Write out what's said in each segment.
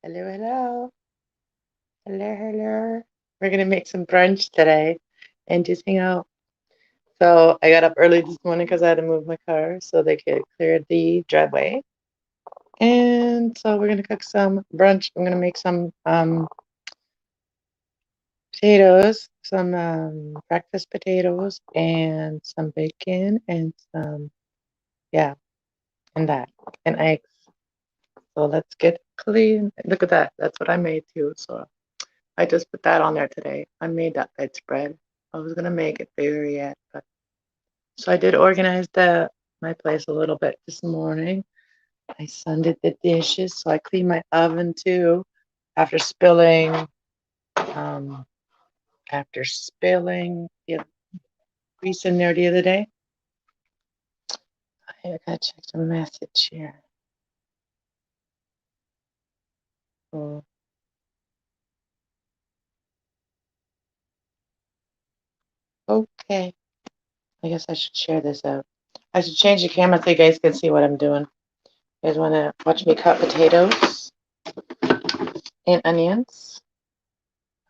Hello, hello. Hello, hello. We're gonna make some brunch today and just hang out. So I got up early this morning because I had to move my car so they could clear the driveway. And so we're gonna cook some brunch. I'm gonna make some potatoes, some breakfast potatoes, and some bacon, and some yeah, and that, and eggs. So let's get clean. Look at that. That's what I made too. So I just put that on there today. I made that bedspread. I was gonna make it bigger yet, but so I did organize my place a little bit this morning. I sunded the dishes, so I cleaned my oven too after spilling um the grease in there the other day. I gotta check the message here. Oh, okay. I guess I should share this out. I should change the camera so you guys can see what I'm doing. You guys want to watch me cut potatoes and onions?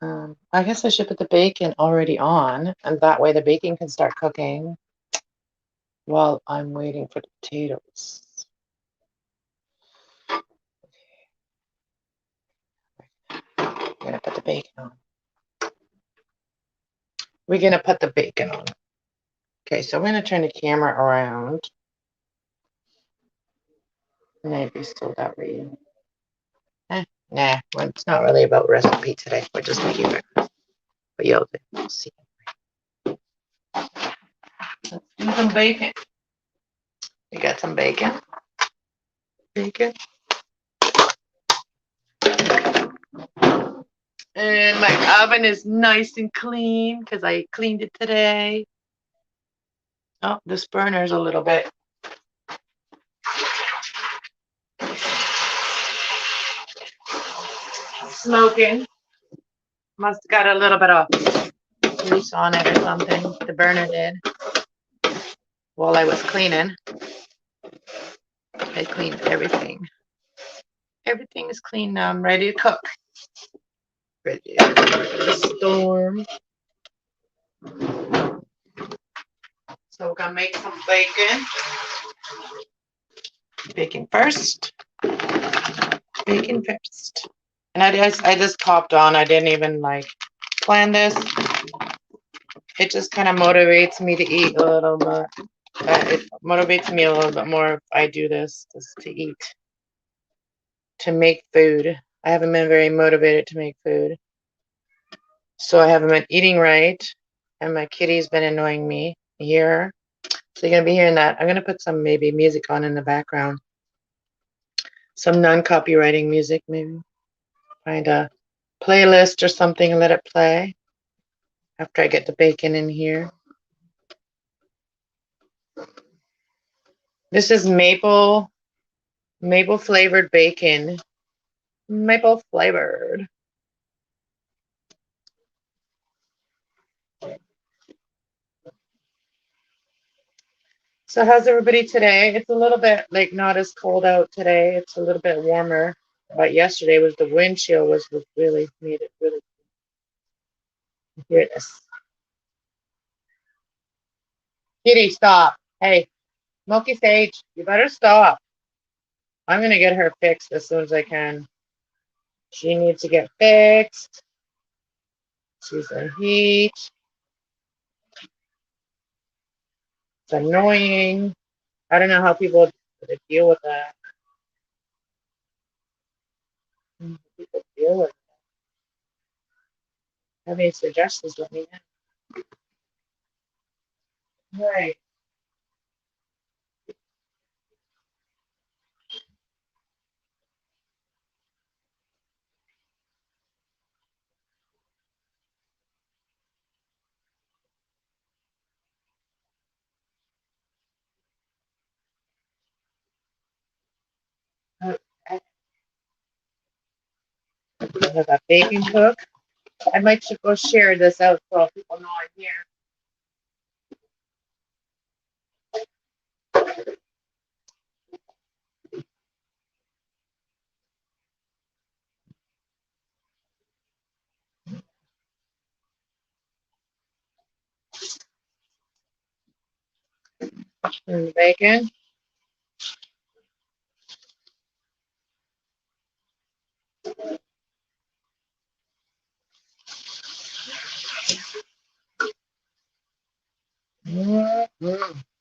I guess I should put the bacon already on, and that way the bacon can start cooking while I'm waiting for the potatoes. I'm gonna put the bacon on. We're gonna put the bacon on. Okay, so we're gonna turn the camera around. Maybe still that way. Nah, well, it's not really about recipe today. We're just making breakfast. But you'll see. Let's do some bacon. We got some bacon. Bacon. And my oven is nice and clean because I cleaned it today. Oh, this burner's a little bit smoking. Must have got a little bit of grease on it or something. The burner did. While I was cleaning, I cleaned everything. Everything is clean now. I'm ready to cook. Ready for the storm. So we're gonna make some bacon. Bacon first. Bacon first. And I just popped on. I didn't even like plan this. It just kind of motivates me to eat a little bit. It motivates me a little bit more if I do this, just to eat, to make food. I haven't been very motivated to make food. So I haven't been eating right. And my kitty's been annoying me here. So you're going to be hearing that. I'm going to put some maybe music on in the background. Some non-copywriting music maybe. Find a playlist or something and let it play after I get the bacon in here. This is maple flavored bacon. Maple flavored. So how's everybody today? It's a little bit like not as cold out today. It's a little bit warmer. But yesterday was the wind chill was really made it really hear this. Kitty, stop. Hey, Milky Sage, you better stop. I'm gonna get her fixed as soon as I can. She needs to get fixed. She's in heat. It's annoying. I don't know how people deal with that. People deal with it. Have any suggestions? Let me know. Right. I have a baking cook. I might should go share this out so people know I'm here. And the bacon.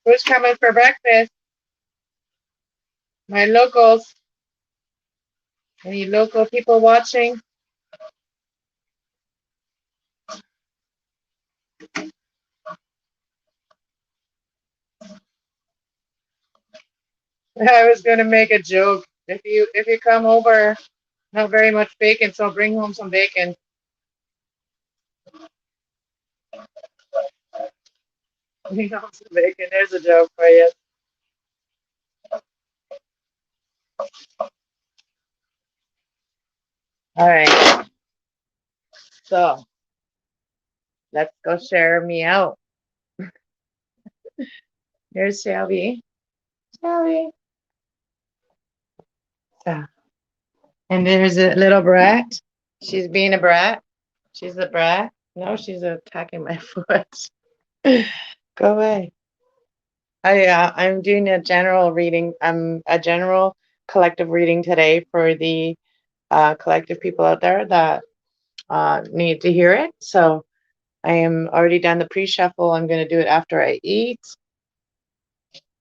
Who's coming for breakfast? My locals. Any local people watching? I was gonna make a joke. If you come over, not very much bacon, so bring home some bacon. Bring home some bacon. There's a joke for you. All right. So let's go share me out. Here's Shelby. Shelby. So, and there's a little brat. She's being a brat. She's a brat. No, she's attacking my foot. Go away. I'm doing a general reading. I'm a general collective reading today for the collective people out there that need to hear it. So I am already done the pre-shuffle. I'm going to do it after I eat.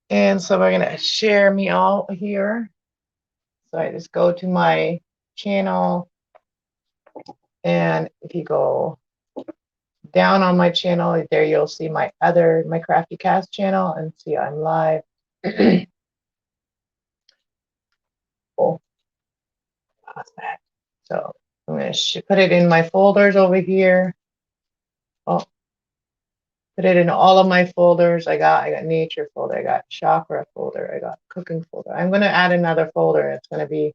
And so we're going to share me all here. So I just go to my channel, and if you go down on my channel, there you'll see my Crafty Cast channel and see I'm live. Cool. Pause that. So I'm going to put it in my folders over here. Oh, put it in all of my folders. I got nature folder, I got chakra folder, I got cooking folder. I'm going to add another folder. It's going to be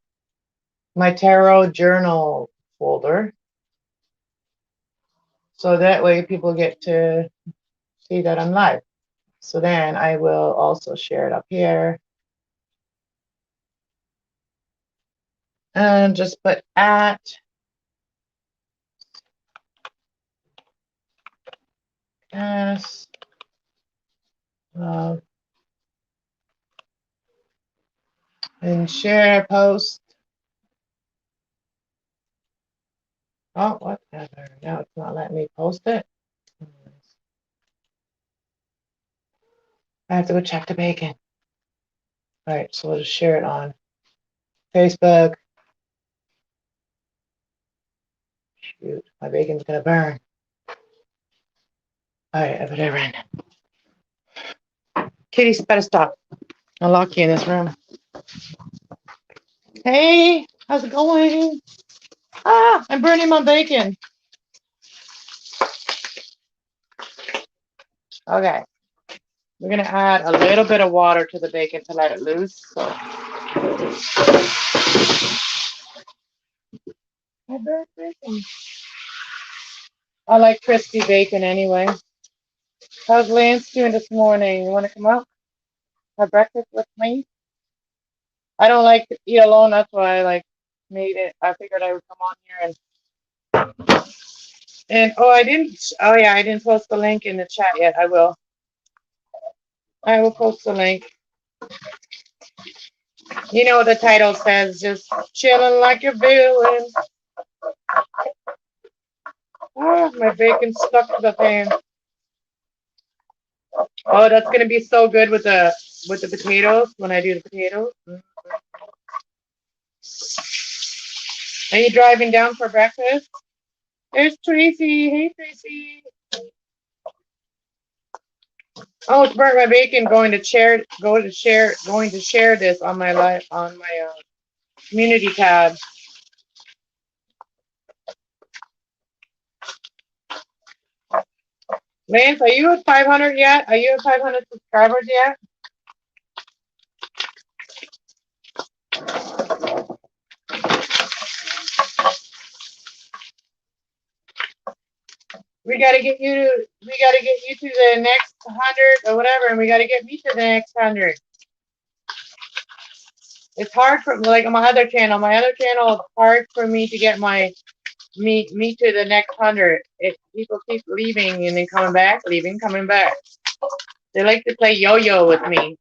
my tarot journal folder. So that way people get to see that I'm live. So then I will also share it up here. And just put at cast love and share post. Oh, whatever. Now it's not letting me post it. I have to go check the bacon. All right, so we'll just share it on Facebook. Shoot, my bacon's gonna burn. All right, I better run. Kitty, better stop. I'll lock you in this room. Hey, how's it going? Ah, I'm burning my bacon. Okay, we're gonna add a little bit of water to the bacon to let it loose. So. I burnt bacon. I like crispy bacon anyway. How's Lance doing this morning? You want to come up? Have breakfast with me? I don't like to eat alone. That's why I made it. I figured I would come on here and oh, I didn't. Oh yeah, I didn't post the link in the chat yet. I will. I will post the link. You know what the title says? Just chilling like you're feeling. Oh, my bacon's stuck to the pan. Oh, that's gonna be so good with the potatoes when I do the potatoes. Are you driving down for breakfast? There's Tracy. Hey, Tracy. Oh, it's burnt my bacon. Going to share this on my community tab. Lance, are you at 500 yet? Are you at 500 subscribers yet? We gotta get you to the next 100 or whatever, and we gotta get me to the next 100. It's hard for like on my other channel. My other channel, it's hard for me to get me to the next 100. People keep leaving and then coming back, leaving, coming back. They like to play yo-yo with me.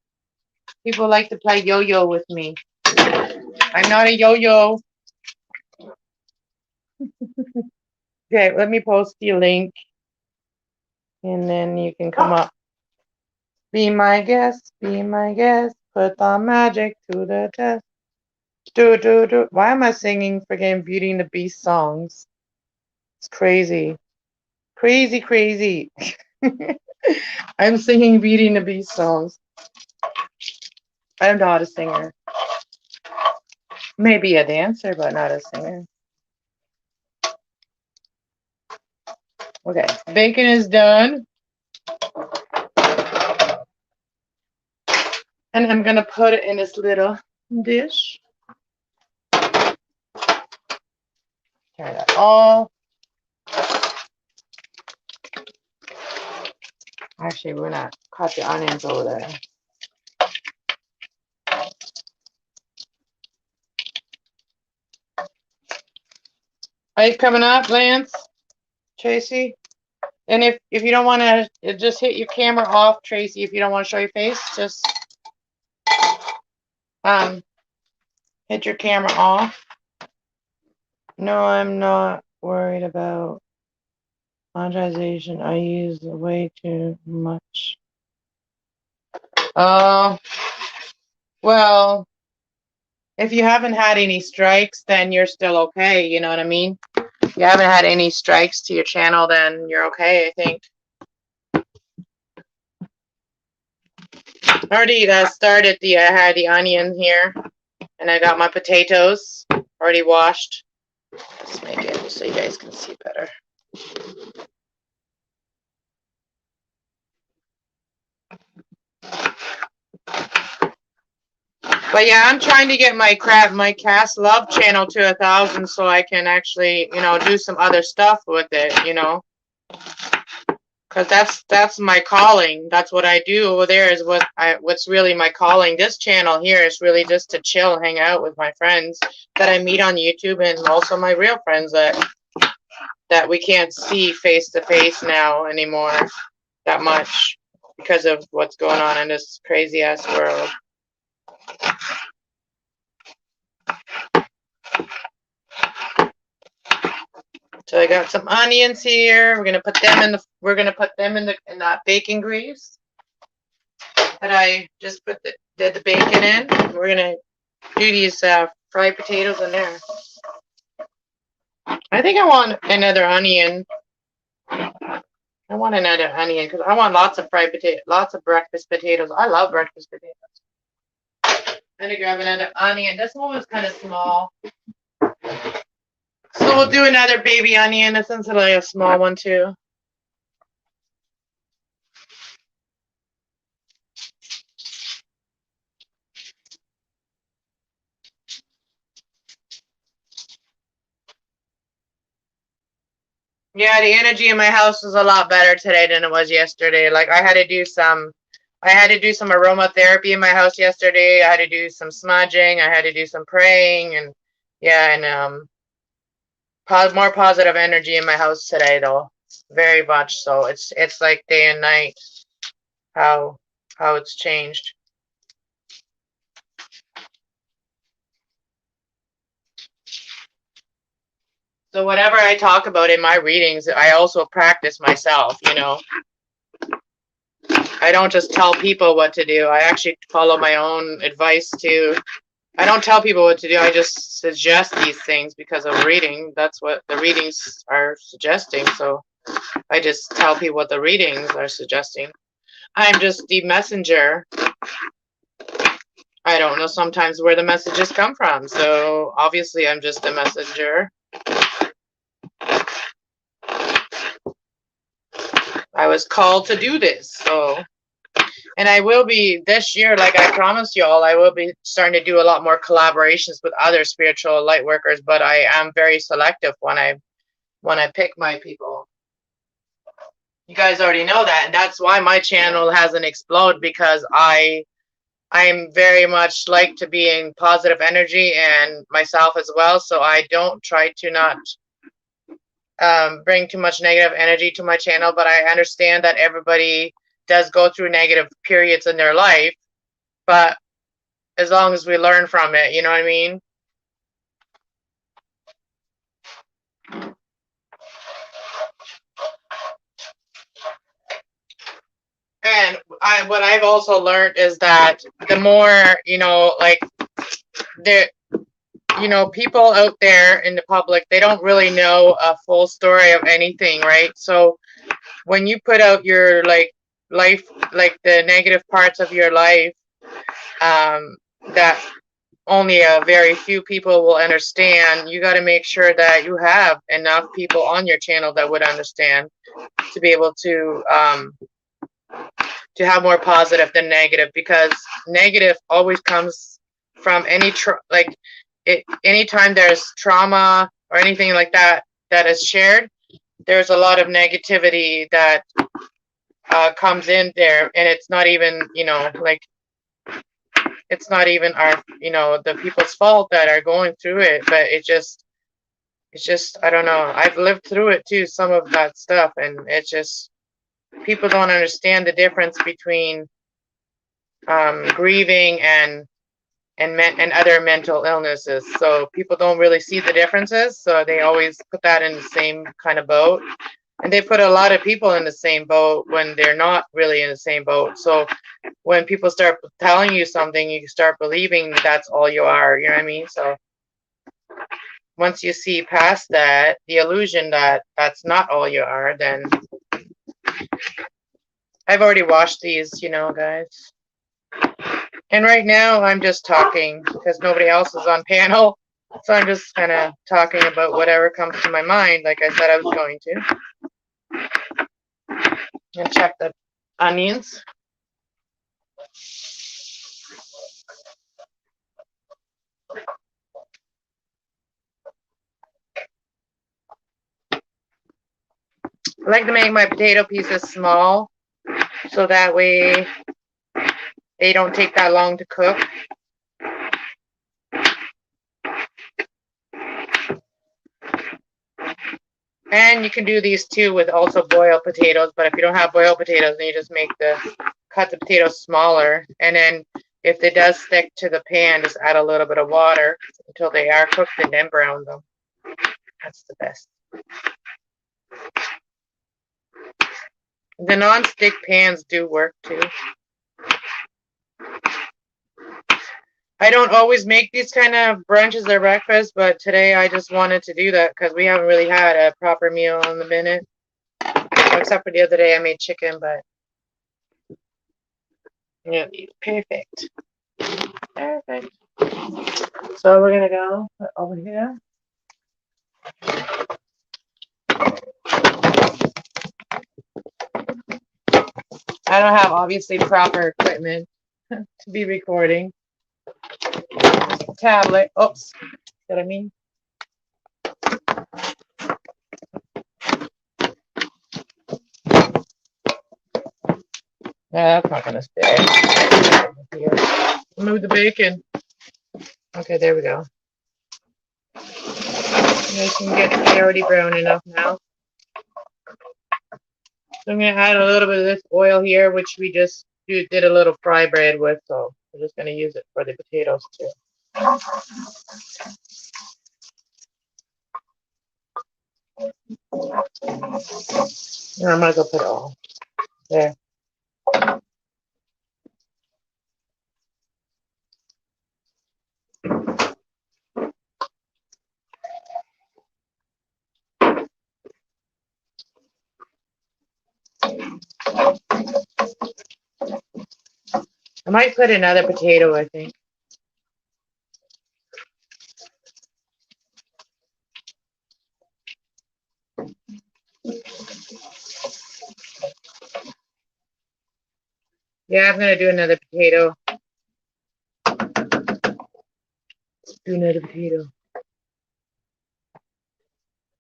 People like to play yo-yo with me. I'm not a yo-yo. Okay, let me post the link. And then you can come up. Be my guest, be my guest. Put the magic to the test. Do, do, do. Why am I singing freaking Beauty and the Beast songs? It's crazy. Crazy, crazy. I'm singing Beauty and the Beast songs. I'm not a singer. Maybe a dancer, but not a singer. Okay, bacon is done. And I'm going to put it in this little dish. Turn that off. Actually, we're not cut the onions over there. Are you coming up, Lance? Tracy? And if you don't want to, just hit your camera off, Tracy. If you don't want to show your face, just hit your camera off. No, I'm not worried about monetization. I use way too much. Well, if you haven't had any strikes, then you're still okay. You know what I mean? If you haven't had any strikes to your channel, then you're okay, I think. Already started I had the onion here, and I got my potatoes already washed. Let's make it so you guys can see better. But yeah, I'm trying to get my Cast Love channel to 1,000 so I can actually, do some other stuff with it, because that's my calling. That's what I do over there is what's really my calling. This channel here is really just to chill, hang out with my friends that I meet on YouTube, and also my real friends that we can't see face to face now anymore that much because of what's going on in this crazy ass world. So I got some onions here. We're gonna put them in that bacon grease that I just did the bacon in. We're gonna do these fried potatoes in there. I think I want another onion. I want another onion because I want lots of breakfast potatoes. I love breakfast potatoes. I'm gonna grab another onion. This one was kind of small. So we'll do another baby onion. This one's like a small one too. Yeah, the energy in my house is a lot better today than it was yesterday. Like I had to do some aromatherapy in my house yesterday. I had to do some smudging. I had to do some praying, and yeah, and more positive energy in my house today, though. Very much so. It's like day and night how it's changed. So whatever I talk about in my readings, I also practice myself, I don't just tell people what to do. I actually follow my own advice too. I don't tell people what to do. I just suggest these things because of reading. That's what the readings are suggesting. So I just tell people what the readings are suggesting. I'm just the messenger. I don't know sometimes where the messages come from. So obviously I'm just a messenger. I was called to do this. And I will be this year, like I promised you all, I will be starting to do a lot more collaborations with other spiritual light workers, but I am very selective when I pick my people. You guys already know that, and that's why my channel hasn't exploded, because I'm very much like to be in positive energy and myself as well, so I don't try to not bring too much negative energy to my channel, but I understand that everybody does go through negative periods in their life, but as long as we learn from it, you know what I mean? And what I've also learned is that the more, like there, people out there in the public, they don't really know a full story of anything, right? So when you put out your life, like the negative parts of your life, that only a very few people will understand, you got to make sure that you have enough people on your channel that would understand to be able to have more positive than negative, because negative always comes from anytime there's trauma or anything like that that is shared, there's a lot of negativity that comes in there, and it's not even, it's not even our, the people's fault that are going through it, but it's just, I don't know. I've lived through it too, some of that stuff, and it's just, people don't understand the difference between grieving and other mental illnesses. So people don't really see the differences, so they always put that in the same kind of boat. And they put a lot of people in the same boat when they're not really in the same boat. So when people start telling you something, you start believing that's all you are, you know what I mean? So once you see past that, the illusion that that's not all you are, then I've already washed these, guys. And right now I'm just talking because nobody else is on panel. So I'm just kind of talking about whatever comes to my mind, like I said I was going to. And check the onions. I like to make my potato pieces small, so that way they don't take that long to cook. And you can do these too with also boiled potatoes, but if you don't have boiled potatoes, then you just cut the potatoes smaller, and then if it does stick to the pan, just add a little bit of water until they are cooked and then brown them. That's the best. The non-stick pans do work too. I don't always make these kind of brunches or breakfast, but today I just wanted to do that because we haven't really had a proper meal in a minute. Except for the other day I made chicken, but perfect. Perfect. So we're gonna go over here. I don't have obviously proper equipment to be recording. Tablet. Oops. What I mean? Yeah, that's not gonna stay. Here. Move the bacon. Okay, there we go. You can get it already brown enough now. So I'm going to add a little bit of this oil here, which we just did a little fry bread with, so we're just going to use it for the potatoes too. And I'm going to go put it all there. I might put another potato, I think. Yeah, I'm going to do another potato. Do another potato.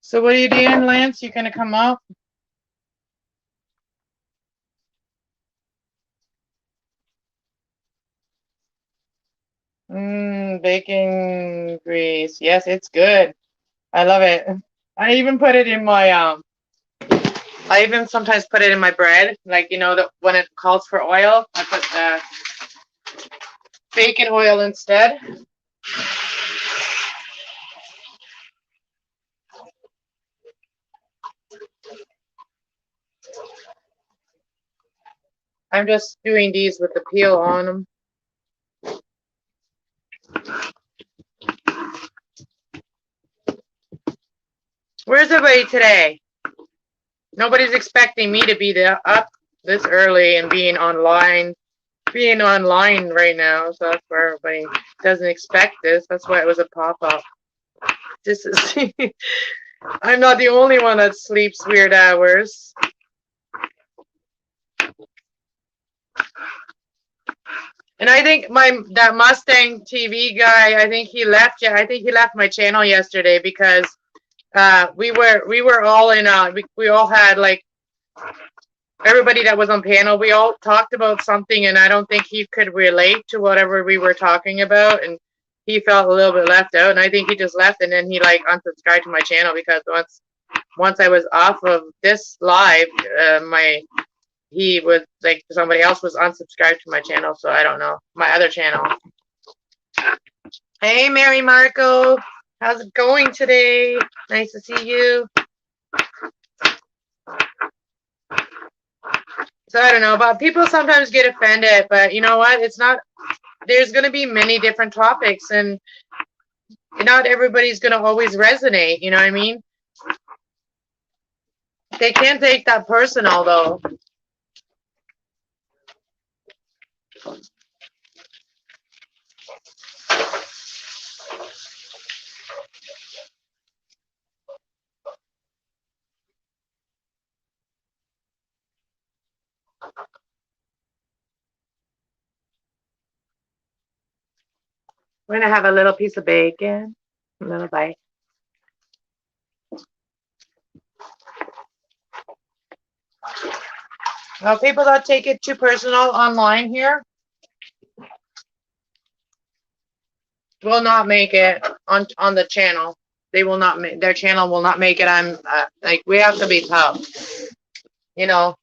So what are you doing, Lance? You going to come up? Bacon grease. Yes, it's good. I love it. I even put it in my I even sometimes put it in my bread, like when it calls for oil, I put bacon oil instead. I'm just doing these with the peel on them. Where's everybody today? Nobody's expecting me to be up this early and being online right now. So that's where everybody doesn't expect this. That's why it was a pop-up. This is I'm not the only one that sleeps weird hours. And I think that Mustang TV guy, I think he left. Yeah, I think he left my channel yesterday because we were all in we all had like everybody that was on panel, we all talked about something, and I don't think he could relate to whatever we were talking about, and he felt a little bit left out, and I think he just left, and then he like unsubscribed to my channel because once I was off of this live, he was like somebody else was unsubscribed to my channel, so I don't know my other channel. Hey, Mary Marco, how's it going today? Nice to see you. So I don't know, but people sometimes get offended, but you know what? It's not, there's going to be many different topics, and not everybody's going to always resonate, you know what I mean? They can't take that personal, though. We're going to have a little piece of bacon, a little bite. Now, people that take it too personal online here will not make it on the channel. They will not make, their channel will not make it. I'm like, we have to be tough. You know,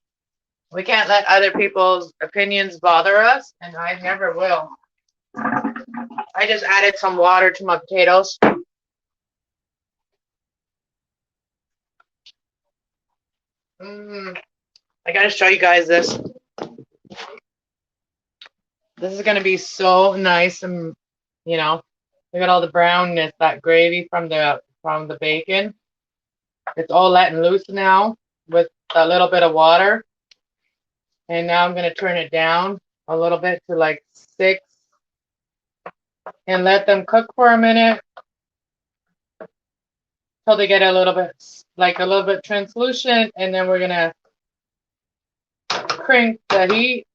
we can't let other people's opinions bother us, and I never will. I just added some water to my potatoes. I gotta show you guys this. This is gonna be so nice, and look at all the brownness, that gravy from the bacon. It's all letting loose now with a little bit of water. And now I'm gonna turn it down a little bit to like 6 and let them cook for a minute till they get a little bit translucent, and then we're gonna crank the heat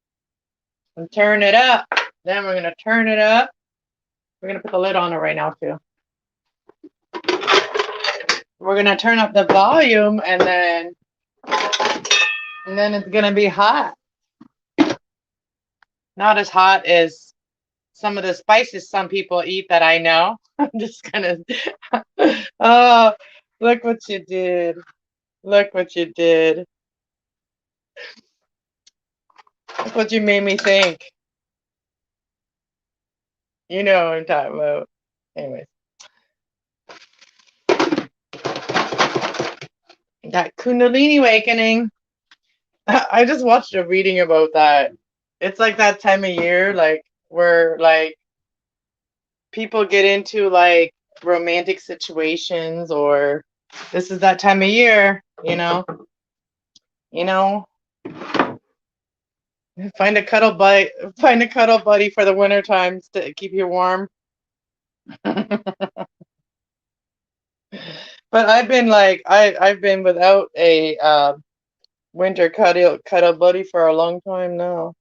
and turn it up. Then we're gonna turn it up. We're gonna put the lid on it right now too. We're gonna turn up the volume, and then it's gonna be hot. Not as hot as some of the spices some people eat that I know. I'm just gonna. Oh, look what you did! Look what you did! Look what you made me think. You know what I'm talking about. Anyways. That Kundalini awakening. I just watched a reading about that. It's like that time of year, like where like people get into like romantic situations, or this is that time of year, Find a cuddle buddy for the winter times to keep you warm. But I've been I've been without a winter cuddle buddy for a long time now.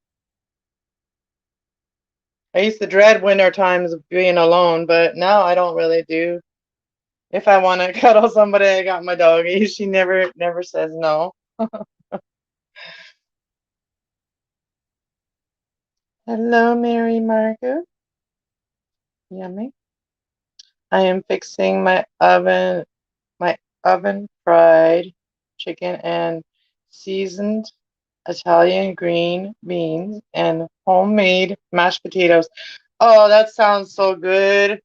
I used to dread winter times of being alone, but now I don't really do. If I want to cuddle somebody, I got my doggy. She never says no. Hello, Mary Marco. Yummy. I am fixing my oven fried chicken and seasoned Italian green beans, and homemade mashed potatoes. Oh, that sounds so good.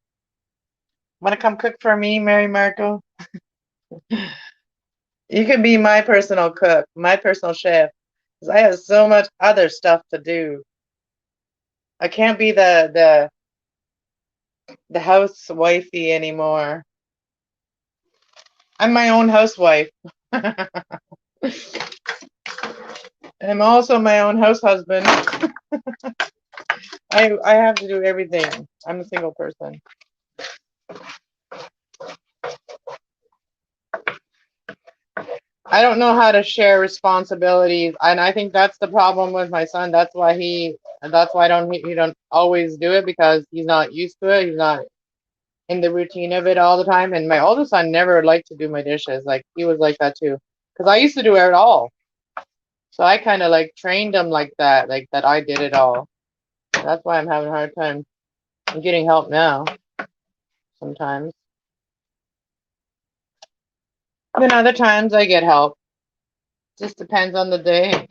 Want to come cook for me, Mary Marco? You can be my personal cook, my personal chef, because I have so much other stuff to do. I can't be the housewifey anymore. I'm my own housewife. I'm also my own house husband. I have to do everything. I'm a single person. I don't know how to share responsibilities, and I think that's the problem with my son. That's why I don't he don't always do it because he's not used to it. He's not in the routine of it all the time. And my oldest son never liked to do my dishes. Like he was like that too, because I used to do it all. So I kind of like trained him like that I did it all. That's why I'm having a hard time. I'm getting help now sometimes. Then other times I get help. Just depends on the day.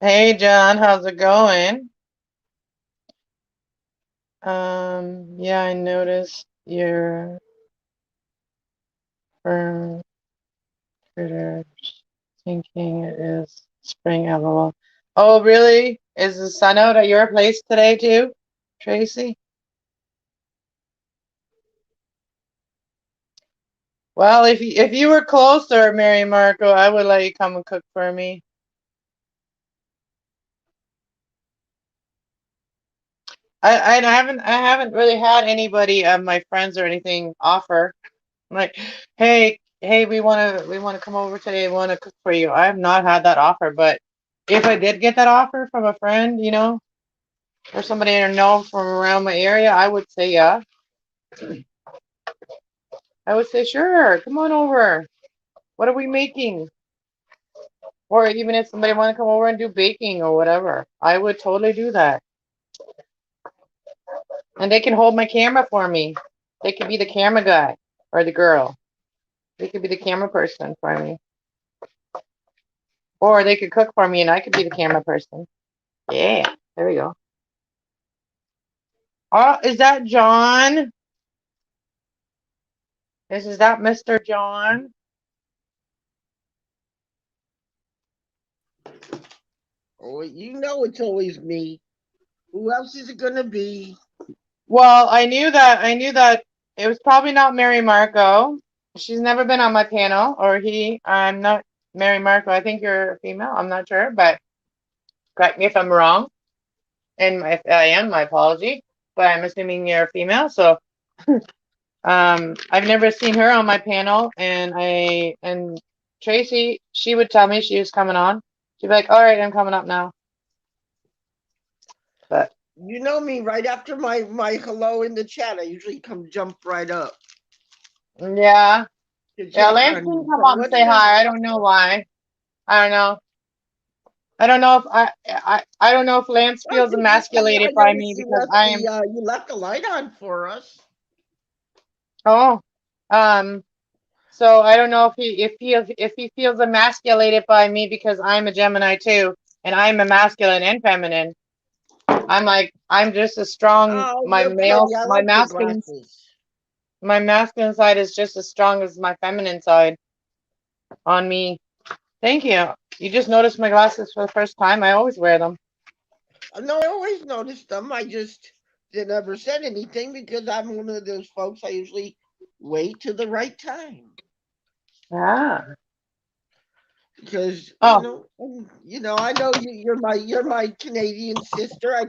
Hey John, how's it going? Yeah, I noticed your firm critters thinking it is spring LOL. Oh, really? Is the sun out at your place today too, Tracy? Well, if you were closer, Mary Marco, I would let you come and cook for me. I haven't really had anybody of my friends or anything offer like, hey, we wanna come over today, we wanna cook for you. I have not had that offer, but if I did get that offer from a friend, or somebody I know from around my area, I would say yeah. I would say sure, come on over. What are we making? Or even if somebody want to come over and do baking or whatever, I would totally do that. And they can hold my camera for me. They could be the camera guy or the girl. They could be the camera person for me. Or they could cook for me and I could be the camera person. Yeah, there we go. Oh, is that John? Is that Mr. John? Oh, you know it's always me. Who else is it gonna be? Well, I knew that it was probably not Mary Marco. She's never been on my panel, or he. I'm not Mary Marco. I think you're a female. I'm not sure, but correct me if I'm wrong. And if I am, my apology. But I'm assuming you're a female, so I've never seen her on my panel, and Tracy, she would tell me she was coming on. She'd be like, "All right, I'm coming up now." But You know me. Right after my hello in the chat, I usually come jump right up yeah, to yeah, check Lance on didn't you. come So up and what's say been? hi. I don't know why. I don't know. I don't know if I don't know if Lance I feels think I emasculated by me noticed you because left I the am. you left the light on for us. Oh, um. So I don't know if he feels emasculated by me because I'm a Gemini too, and I'm a masculine and feminine. I'm just as strong. Oh, My you're pretty. male, I my like your masculine, glasses. my masculine side is just as strong as my feminine side on me. Thank you. You just noticed my glasses for the first time. I always wear them. No, I always noticed them. I just never said anything because I'm one of those folks. I usually wait to the right time. Ah. Because Oh. I know you're my Canadian sister. I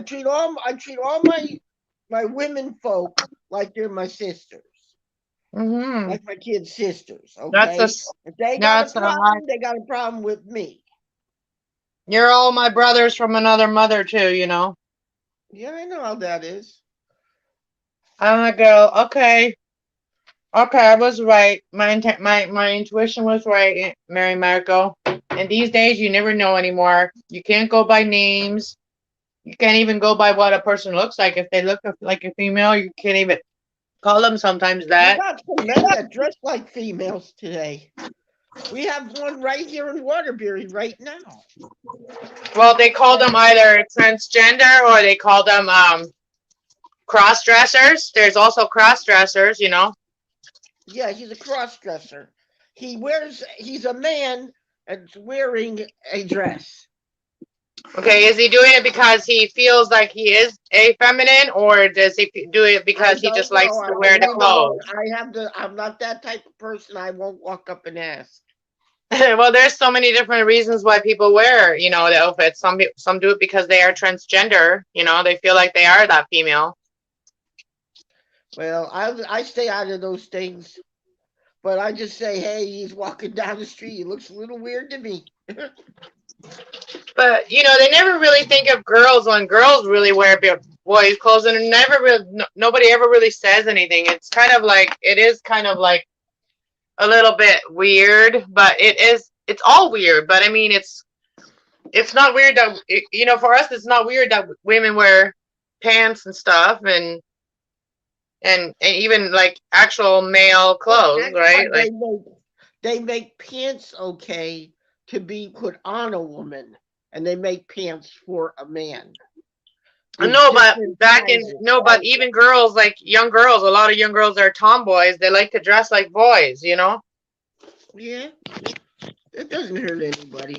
treat all my women folk like they're my sisters, Mm-hmm. like my kids' sisters. That's a. Okay, if they got a That's problem, they got a problem with me. You're all my brothers from another mother too. Yeah, I know how that is. I'm a girl. Okay. Okay, I was right. My intuition was right, Mary Marco. And these days, you never know anymore. You can't go by names. You can't even go by what a person looks like. If they look like a female, you can't even. Call them sometimes We that. got some men that dress like females today. We have one right here in Waterbury right now. Well, they call them either transgender or they call them cross dressers. There's also cross dressers, you know. Yeah, he's a cross dresser. He's a man that's wearing a dress. Okay, is he doing it because he feels like he is a feminine, or does he do it I because he just don't likes know. to wear the clothes? I'm not that type of person. I won't walk up and ask. Well, there's so many different reasons why people wear, you know, the outfits. Some do it because they are transgender. You know, they feel like they are that female. Well, I stay out of those things. But I just say, hey, he's walking down the street. He looks a little weird to me. But you know, they never really think of girls when girls really wear boys' clothes, and never really, nobody ever really says anything. It's kind of like it is kind of like a little bit weird, but it is. It's all weird, but I mean, it's not weird that you know, for us, it's not weird that women wear pants and stuff, and even like actual male Well, clothes, that's why right? Like they make pants okay to be put on a woman, and they make pants for a man. There's no, but different back in sizes. no, but even girls, like young girls, a lot of young girls are tomboys. They like to dress like boys, you know. Yeah, it doesn't hurt anybody.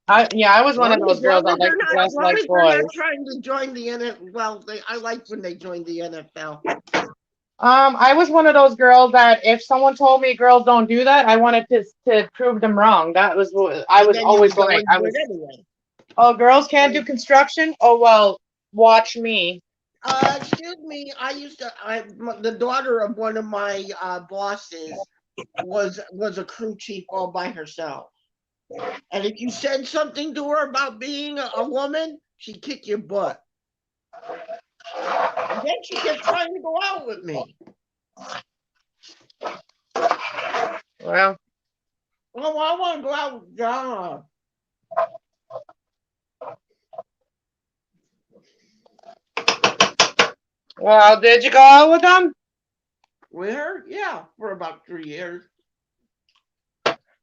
I was one of those girls that like to As dress long like as they're not boys. trying to join the NFL. Well, I like when they join the NFL. I was one of those girls that if someone told me girls don't do that, I wanted to prove them wrong. That was what I And was then you always would go like. and I do it was, anyway. oh, girls can't do Like, construction. Oh well, watch me. excuse me, the daughter of one of my bosses was a crew chief all by herself. And if you said something to her about being a woman, she'd kick your butt. And then she kept trying to go out with me. Well, Oh, I want to go out with John. well, did you go out with them? With her? Yeah, for about 3 years.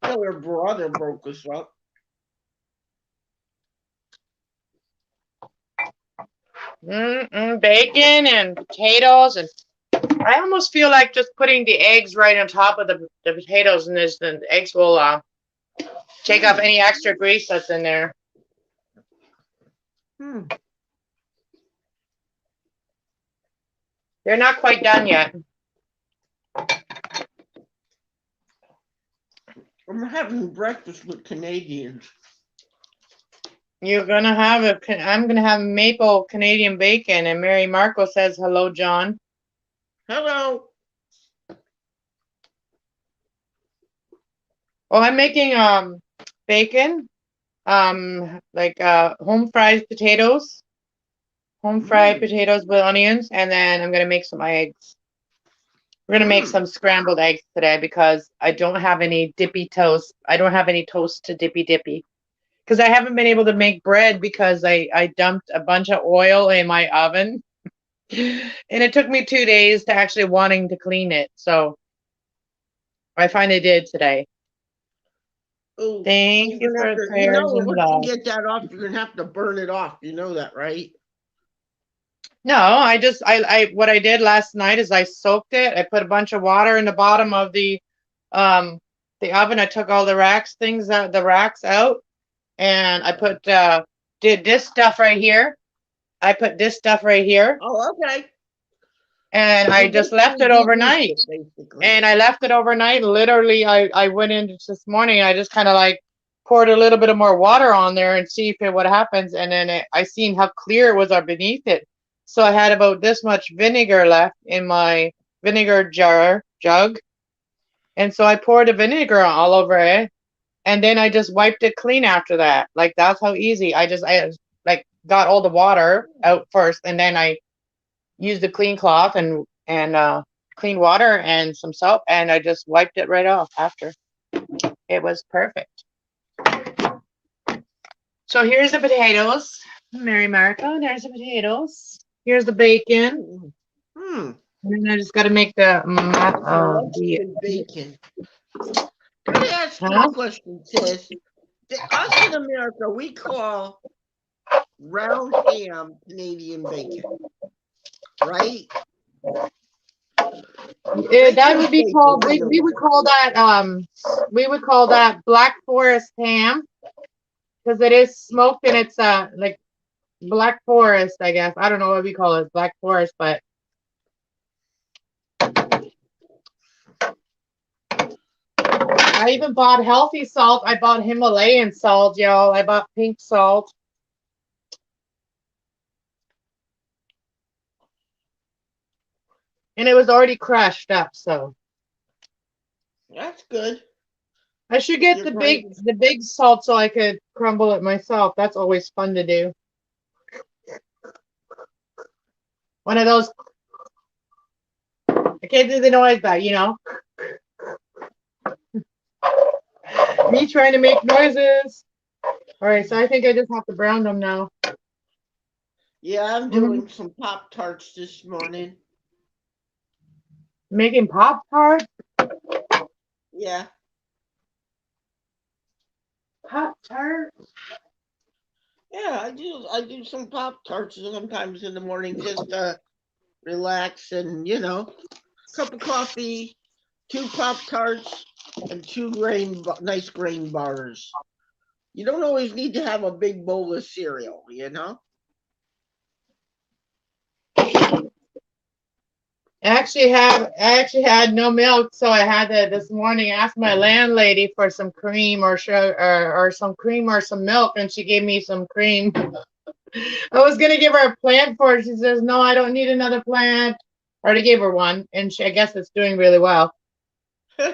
Till her brother broke us up. Bacon and potatoes, and I almost feel like just putting the eggs right on top of the potatoes, and the eggs will take up Hmm. any extra grease that's in there. Hmm. They're not quite done yet. I'm having breakfast with Canadians. You're gonna have I'm gonna have maple Canadian bacon, and Mary Marco says hello, John. Hello. Oh, I'm making bacon, like home fried potatoes, home fried Hmm. potatoes with onions, and then I'm gonna make some eggs. We're gonna make Hmm. some scrambled eggs today because I don't have any dippy toast. I don't have any toast to dippy because I haven't been able to make bread because I dumped a bunch of oil in my oven. And it took me 2 days to actually wanting to clean it. So I finally did today. Oh, Thank you're you gonna have for to. prayers and Once you love. get that off, you're gonna have to burn it off. You know that, right? No, I what I did last night is I soaked it. I put a bunch of water in the bottom of um the oven. I took all the racks out, and I put did this stuff right here. I put this stuff right here, Oh, okay. and I You just left basically it degreased overnight. it, basically. And I left it overnight. Literally, I went in this morning. I just kind of like poured a little bit of more water on there and see if what happens. And then I seen how clear it was beneath it. So I had about this much vinegar left in my vinegar jug. And so I poured the vinegar all over it. And then I just wiped it clean after that. Like that's how easy. I like got all the water out first, and then I used a clean cloth and clean water and some soap, and I just wiped it right off after. It was perfect. So here's the potatoes, Mary Marco. There's the potatoes. Here's the bacon. Hmm. Hmm. And then I just got to make the Mexican bacon. Can I ask you a huh? question, sis? Us in America, we call round ham Canadian bacon, right? That Bacon's would be bacon, called I know we would that. call that we would call that Black Forest ham because it is smoked and it's like Black Forest, I guess. I don't know what we call it, Black Forest, but I even bought healthy salt. I bought Himalayan salt, y'all. I bought pink salt. And it was already crushed up, so That's good. I should get You're going the big salt so I could crumble it myself. That's always fun to do. One of those I can't do the noise, but you know, me trying to make noises. All right, so I think I just have to brown them now. Yeah, I'm Mhm. doing some Pop Tarts this morning. Making Pop Tarts. Yeah. Pop Tart. Yeah, I do some Pop Tarts sometimes in the morning just to relax and cup of coffee, two Pop Tarts, and two nice grain bars. You don't always need to have a big bowl of cereal. I actually had no milk, so I had to this morning ask my landlady for some cream or sugar or some cream or some milk, and she gave me some cream. I was gonna give her a plant for it. She says, "No, I don't need another plant." I already gave her one, and I guess it's doing really well. You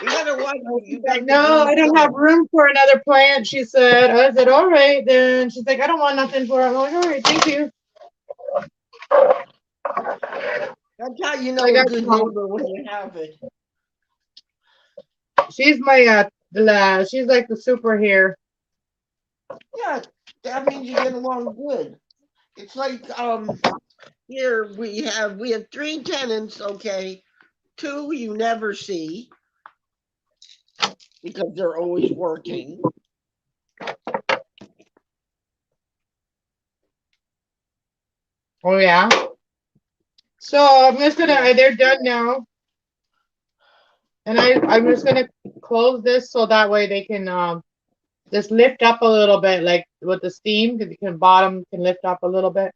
gotta watch what She's you like, got the "No, I green don't have thumb. room for another plant." She said. I said, "All right, then." She's like, "I don't want nothing for it." I'm like, "All right, thank you." That's how you So I know a got good some. neighbor when you have it. She's my she's like the super here. Yeah, that means you get along good. It's like here we have three tenants, okay. Two you never see because they're always working. Oh yeah. So I'm just Yeah. gonna. They're done now, and I'm just gonna close this so that way they can just lift up a little bit, like with the steam, because the bottom can lift up a little bit.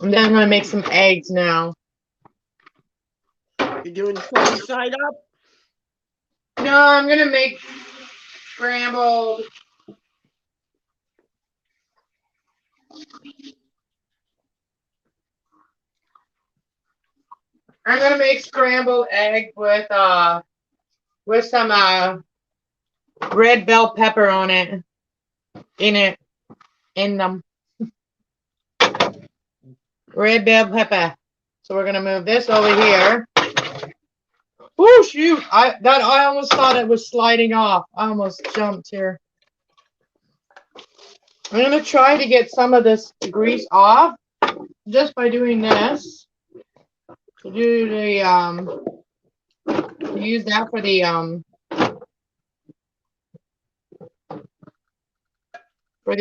And then I'm gonna make some eggs now. You're doing sunny side up? No, I'm gonna make scrambled. I'm gonna make scrambled egg with some red bell pepper on it. In it. In them. Red bell pepper. So we're gonna move this over here. Oh shoot! I almost thought it was sliding off. I almost jumped here. I'm gonna try to get some of this grease off just by doing this. To do the use that for the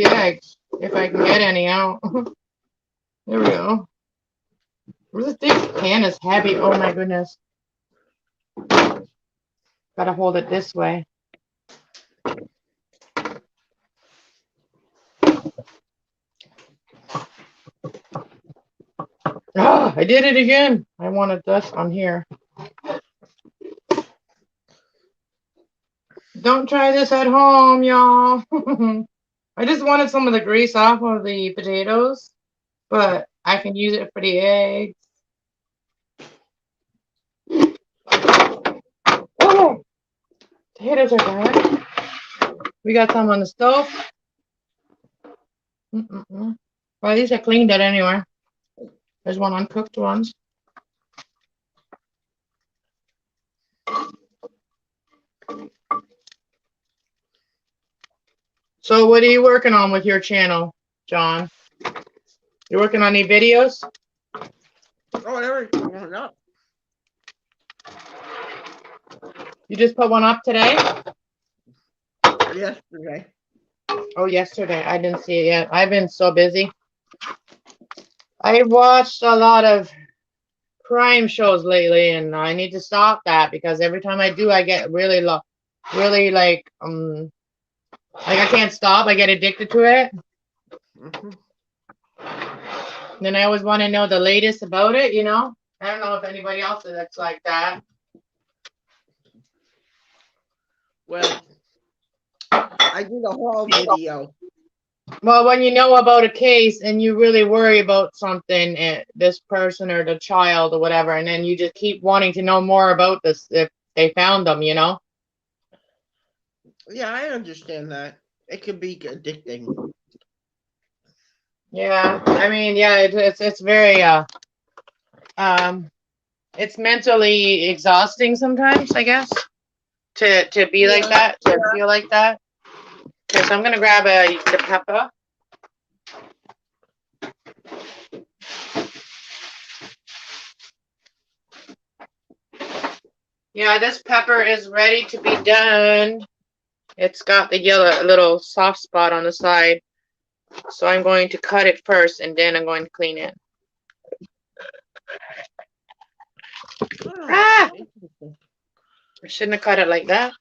eggs if I can get any out. There we go. This pan is heavy. Oh my goodness. Gotta hold it this way. Oh, I did it again. I wanted this on here. Don't try this at home, y'all. I just wanted some of the grease off of the potatoes, but I can use it for the eggs. Oh, potatoes are done. We got some on the stove. Well, at least I cleaned it anyway. There's one uncooked ones. So what are you working on with your channel, John? You working on any videos? Oh, everything went up. You just put one up today? Yesterday. Oh, yesterday. I didn't see it yet. I've been so busy. I watched a lot of crime shows lately, and I need to stop that because every time I do, I get really low, really like I can't stop. I get addicted to it. Mhm. Then I always want to know the latest about it, you know? I don't know if anybody else is like that. Well, I did a haul video. Well, when you know about a case and you really worry about something, this person or the child or whatever, and then you just keep wanting to know more about this if they found them, you know? Yeah, I understand that. It can be addicting. Yeah, I mean, yeah, it's very um it's mentally exhausting sometimes, I guess, to be like Yeah. that, to feel like that. Okay, so I'm gonna grab the pepper. Yeah, this pepper is ready to be done. It's got the yellow little soft spot on the side. So I'm going to cut it first and then I'm going to clean it. Oh, Ah! interesting. I shouldn't have cut it like that.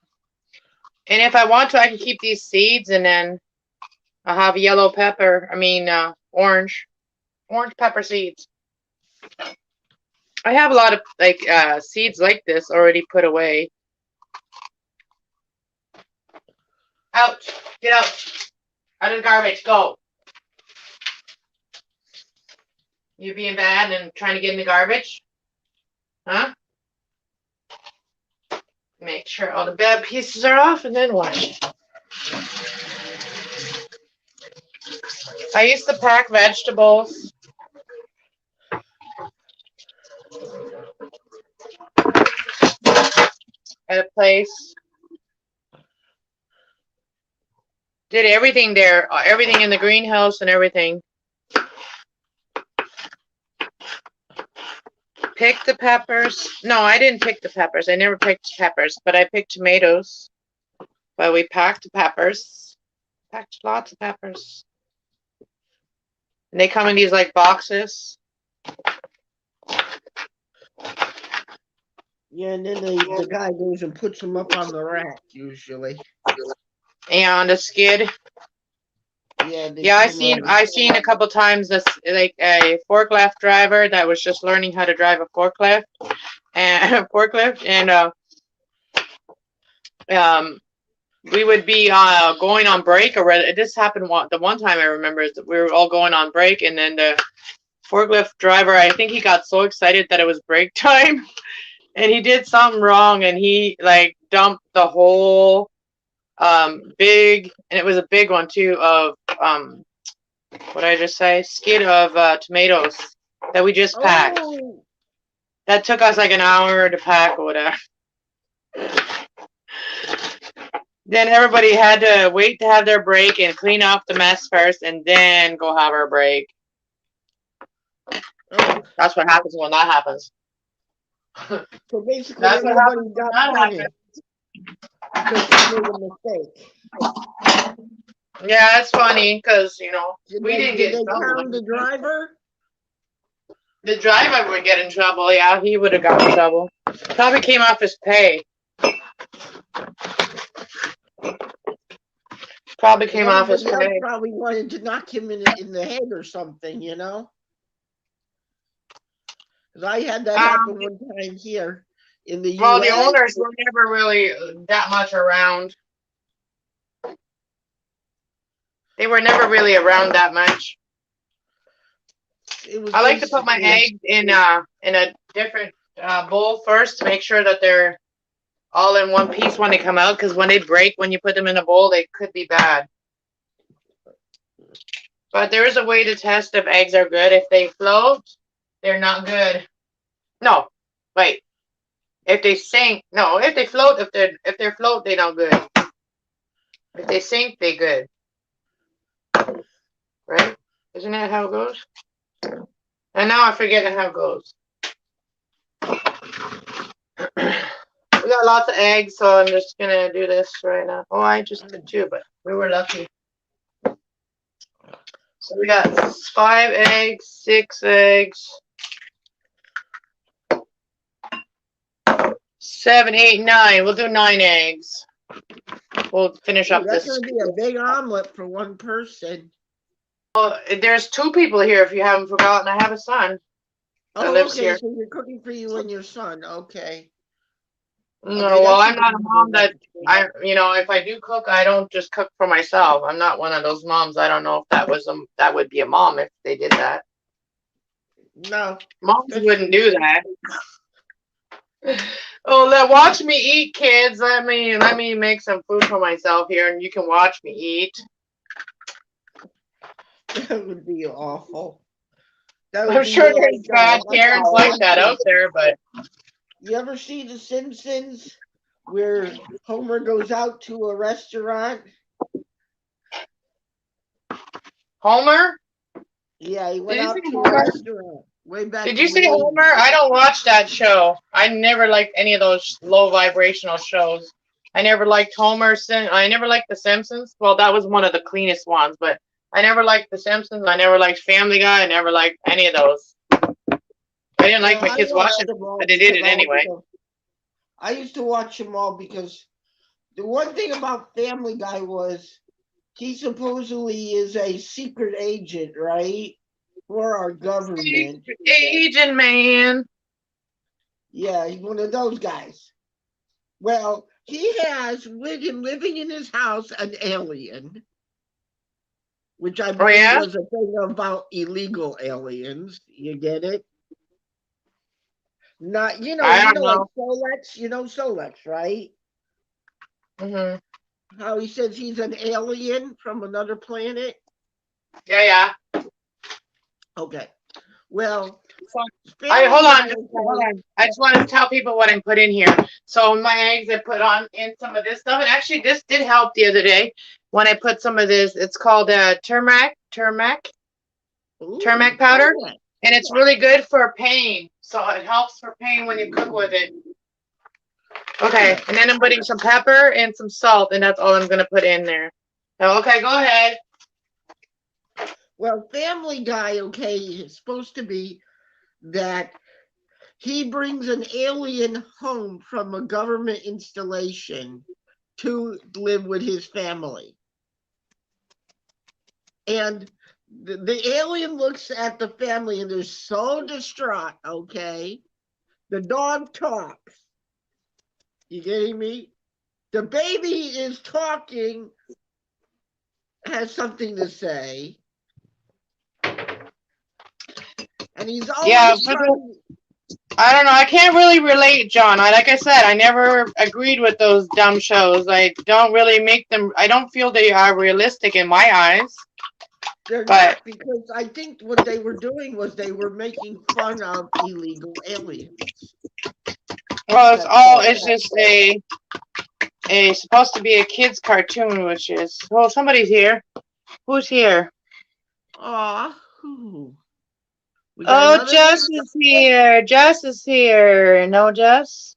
And if I want to, I can keep these seeds and then I'll have yellow pepper. I mean, orange pepper seeds. I have a lot of like seeds like this already put away. Out! Get out! Out of the garbage! Go! You being bad and trying to get in the garbage? Huh? Make sure all the bad pieces are off and then wash. I used to pack vegetables at a place. Did everything there, everything in the greenhouse and everything. Picked the peppers. No, I didn't pick the peppers. I never picked peppers, but I picked tomatoes. But we packed the peppers. Packed lots of peppers. And they come in these like boxes. Yeah, and then the guy goes and puts them up on the rack usually. And a skid. Yeah, they Yeah, put 'em on. I seen a couple times this like a forklift driver that was just learning how to drive a forklift and um we would be going on break or this happened the one time I remember is that we were all going on break and then the forklift driver, I think he got so excited that it was break time and he did something wrong and he like dumped the whole big, and it was a big one too, of what did I just say? Skid of tomatoes that we just packed. Oh, That took us like an hour to pack or whatever. Then everybody had to wait to have their break and clean up the mess first and then go have our break. oh. That's what happens when that happens. So basically, That's what everybody happens when got that punished happens. because they made a mistake. Yeah, it's funny because, you know, Did we they didn't did get in they trouble. pound the driver? The driver would get in trouble. Yeah, he would have got in trouble. Probably came off his pay. Probably came off his Everybody else pay. probably wanted to knock him in the head or something, you know? Because I had that happen one time here in the Well, the U.S. owners were never really that much around. They were never really around that much. It was I like to put my basically, eggs in a different bowl first to make sure that they're all in one piece when they come out. Because when they break, when you put them in a bowl, they could be bad. But there is a way to test if eggs are good. If they float, they're not good. No, wait. If they sink, no. If they float, if they're float, they're not good. If they sink, they good. Right? Isn't that how it goes? And now I forget how it goes. We got lots of eggs, so I'm just gonna do this right now. Oh, I just did too, but we were lucky. So we got 5 eggs, 6 eggs, 7, 8, 9. We'll do 9 eggs. We'll finish up That's this. gonna be a big omelet for one person. Well, there's 2 people here. If you haven't forgotten, I have a son that Oh, lives okay. here. So you're cooking for you and your son. Okay. No, Okay, well, that's I'm not a mom that if I do cook, I don't just cook for myself. I'm not one of those moms. I don't know if that would be a mom if they did that. No. Moms wouldn't do that. Oh, watch me eat, kids. Let me make some food for myself here, and you can watch me eat. That would be awful. I'm sure there's bad parents like that out there, but you ever see The Simpsons where Homer goes out to a restaurant? Homer? Yeah, he went Did you out say to Homer? a restaurant way back. Did you say Homer? I don't watch that show. I never liked any of those low vibrational shows. I never liked Homer. I never liked The Simpsons. Well, that was one of the cleanest ones, but I never liked The Simpsons. I never liked Family Guy. I never liked any of those. I didn't like my kids watching it, but they did it anyway. I used to watch them all because the one thing about Family Guy was he supposedly is a secret agent, right? For our government. Agent man. Yeah, he's one of those guys. Well, he has living in his house an alien, which I believe was a thing about illegal aliens. You get it? Not like Solex, Solex, right? Mm-hmm. How he says he's an alien from another planet. Yeah. Okay. Well, hold on. I just want to tell people what I put in here. So my eggs, I put on in some of this stuff, and actually this did help the other day when I put some of this. It's called turmeric powder, and it's really good for pain. So it helps for pain when you cook with it. Okay, and then I'm putting some pepper and some salt, and that's all I'm gonna put in there. Okay, go ahead. Well, Family Guy, is supposed to be that he brings an alien home from a government installation to live with his family. And the alien looks at the family and they're so distraught, okay? The dog talks. You getting me? The baby is talking, has something to say. And he's always I don't know. I can't really relate, John. Like I said, I never agreed with those dumb shows. I don't really make them. I don't feel they are realistic in my eyes. They're not, because I think what they were doing was they were making fun of illegal aliens. Well, it's just a supposed to be a kid's cartoon, which is somebody's here. Who's here? Who? Jess is here. Jess is here. No, Jess?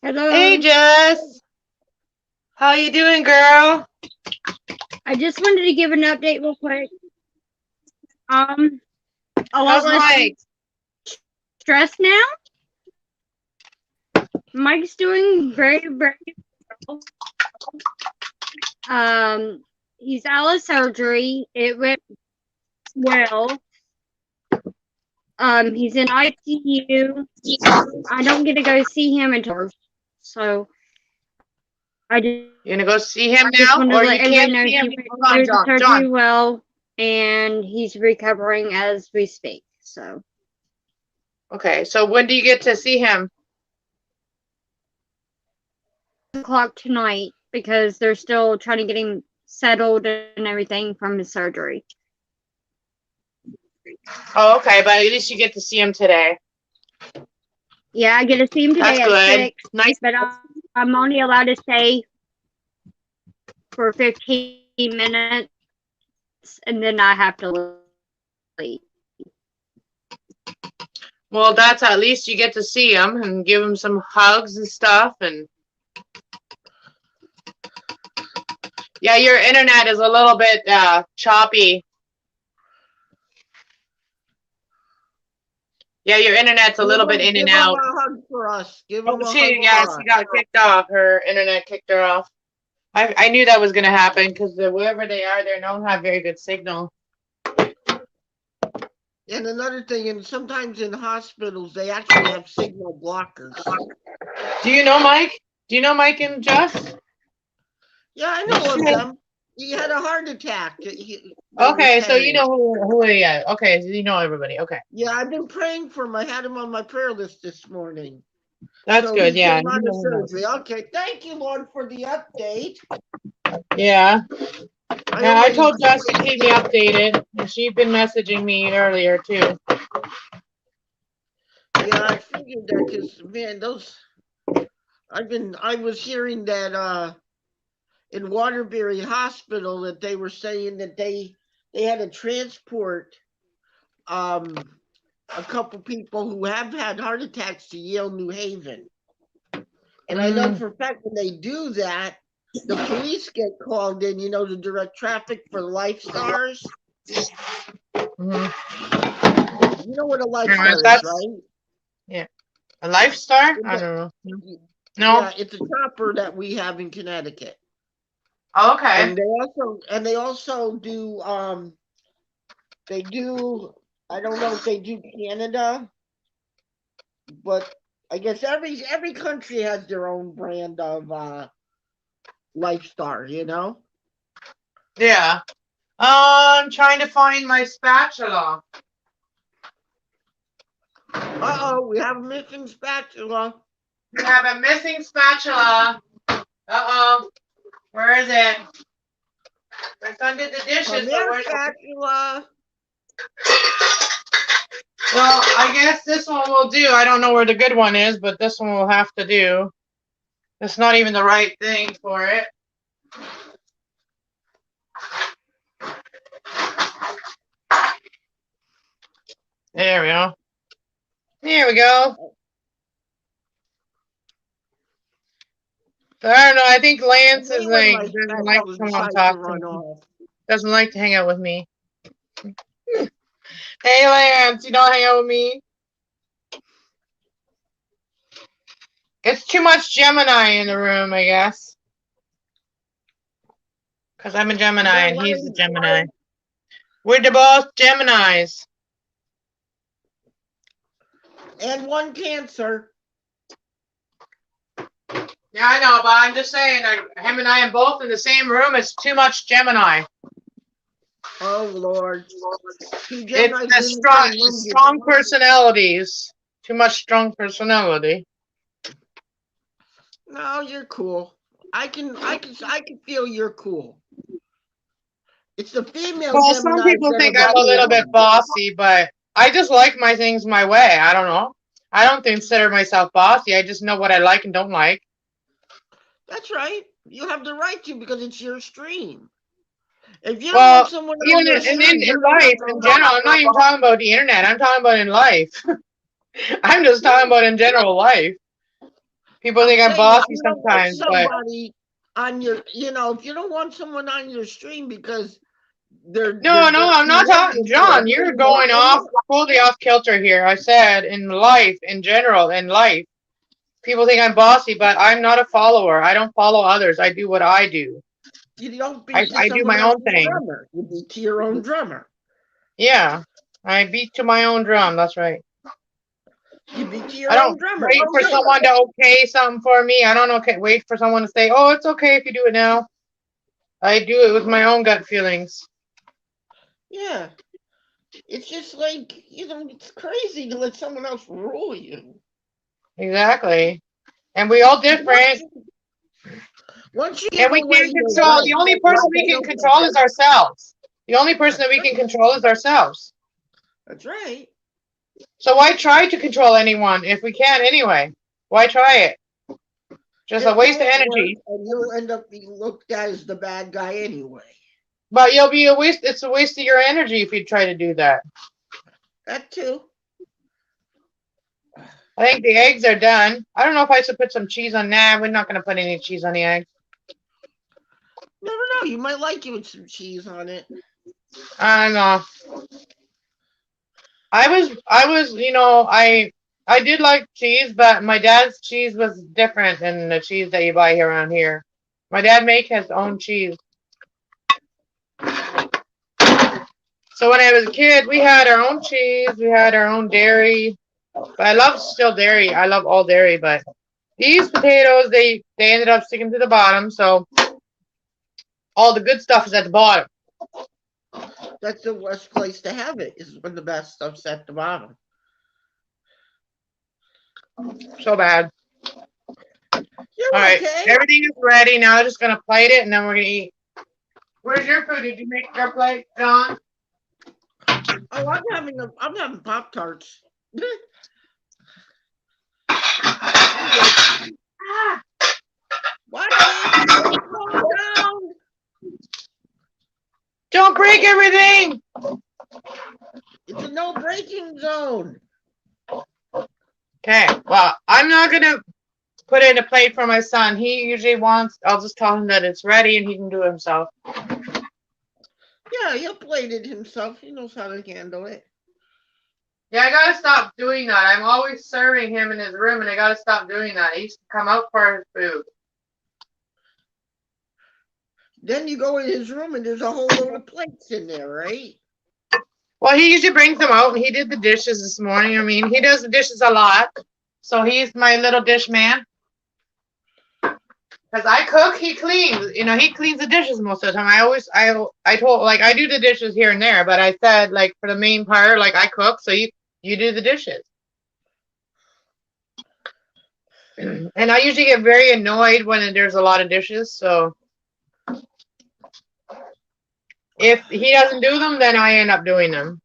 Hello. Hey, Jess. How you doing, girl? I just wanted to give an update real quick. A How's lot less Mike? stress now. Mike's doing very, very well. He's out of surgery. It went well. He's in ICU. I don't get to go see him until so. You're gonna go see him now, or you can't see him? Hold on, John. Well, and he's recovering as we speak. So. Okay, so when do you get to see him? o'clock tonight because they're still trying to get him settled and everything from his surgery. Oh, okay, but at least you get to see him today. Yeah, I get to see him today at 6. Nice. But I'm only allowed to stay for 15 minutes, and then I have to leave. Well, that's at least you get to see him and give him some hugs and stuff. And yeah, your internet is a little bit choppy. Yeah, your internet's a little bit in and out. Give him a hug for us. Give Oh, him a hug she for us. got kicked off. Her internet kicked her off. I knew that was gonna happen because wherever they are, they don't have very good signal. And another thing, and sometimes in hospitals, they actually have signal blockers. Do you know Mike? Do you know Mike and Jess? Yeah, I know of them. He had a heart attack. Okay, so you know who he is. Okay, so you know everybody. Okay. Yeah, I've been praying for him. I had him on my prayer list this morning. That's So good, he yeah. came out of surgery. Okay, thank you, Lord, for the update. Yeah. I I told Jess to keep me updated, and she'd been messaging me earlier too. Yeah, I figured that because man, I was hearing that in Waterbury Hospital that they were saying that they had to transport a couple people who have had heart attacks to Yale New Haven. And I know for a fact when they do that, the police get called in, you know, to direct traffic for Lifestars. Mm-hmm. You know what a Lifestar is, right? Yeah. A Lifestar? I don't know. No. Yeah, it's a chopper that we have in Connecticut. Oh, okay. And they also do they do, I don't know if they do Canada, but I guess every country has their own brand of Lifestar, you know? Yeah. I'm trying to find my spatula. Uh-oh, we have a missing spatula. We have a missing spatula. Uh-oh. Where is it? My son did the dishes, Come but here, where's spatula. Well, I guess this one will do. I don't know where the good one is, but this one will have to do. It's not even the right thing for it. There we go. There we go. So I don't know. I think Lance is like doesn't like to come on talk to me. Doesn't like to hang out with me. Hey Lance, you don't hang out with me. It's too much Gemini in the room, I guess. Because I'm a Gemini and he's a Gemini. We're both Geminis. And one Cancer. Yeah, I know, but I'm just saying, him and I are both in the same room. It's too much Gemini. Oh Lord. It's strong personalities. Too much strong personality. No, you're cool. I can feel you're cool. It's the female. Well, some people think I'm a little bit bossy, but I just like my things my way. I don't know. I don't consider myself bossy. I just know what I like and don't like. That's right. You have the right to because it's your stream. If you don't want someone in life in general, I'm not even talking about the internet. I'm talking about in life. I'm just talking about in general life. People think I'm bossy sometimes, but on your, you know, if you don't want someone on your stream because no, I'm not talking, John. You're going fully off kilter here. I said in life, in general, in life, people think I'm bossy, but I'm not a follower. I don't follow others. I do what I do. You don't beat I do my own thing. Drummer. You beat to your own drummer. Yeah, I beat to my own drum. That's right. You beat to your own drummer. Wait for someone to okay something for me. I don't wait for someone to say, "Oh, it's okay if you do it now." I do it with my own gut feelings. Yeah, it's just like, you know, it's crazy to let someone else rule you. Exactly, and we all different. Once you and we can't control. The only person we can control is ourselves. The only person that we can control is ourselves. That's right. So why try to control anyone if we can't anyway? Why try it? Just a waste of energy. And you'll end up being looked at as the bad guy anyway. But you'll be a waste. It's a waste of your energy if you try to do that. That too. I think the eggs are done. I don't know if I should put some cheese on that. We're not going to put any cheese on the eggs. Never know. You might like it with some cheese on it. I don't know. I did like cheese, but my dad's cheese was different than the cheese that you buy here around here. My dad makes his own cheese. So when I was a kid, we had our own cheese, we had our own dairy. But I love still dairy. I love all dairy, but these potatoes, they ended up sticking to the bottom, so all the good stuff is at the bottom. That's the worst place to have it, is when the best stuff's at the bottom. So bad. You're All right, okay. everything is ready. Now I'm just gonna plate it, and then we're gonna eat. Where's your food? Did you make your plate, John? Oh, I'm having Pop Tarts. Ah, Watch it. Don't fall down. don't break everything. It's a no breaking zone. Okay, well, I'm not gonna put it in a plate for my son. He usually wants, I'll just tell him that it's ready and he can do it himself. Yeah, he'll plate it himself. He knows how to handle it. Yeah, I gotta stop doing that. I'm always serving him in his room, and I gotta stop doing that. He used to come out for his food. Then you go in his room and there's a whole load of plates in there, right? Well, he usually brings them out, and he did the dishes this morning. I mean, he does the dishes a lot, so he's my little dish man. Because I cook, he cleans. You know, he cleans the dishes most of the time. I told, like, I do the dishes here and there, but I said, like, for the main part, like, I cook, so you do the dishes. And I usually get very annoyed when there's a lot of dishes, so if he doesn't do them, then I end up doing them.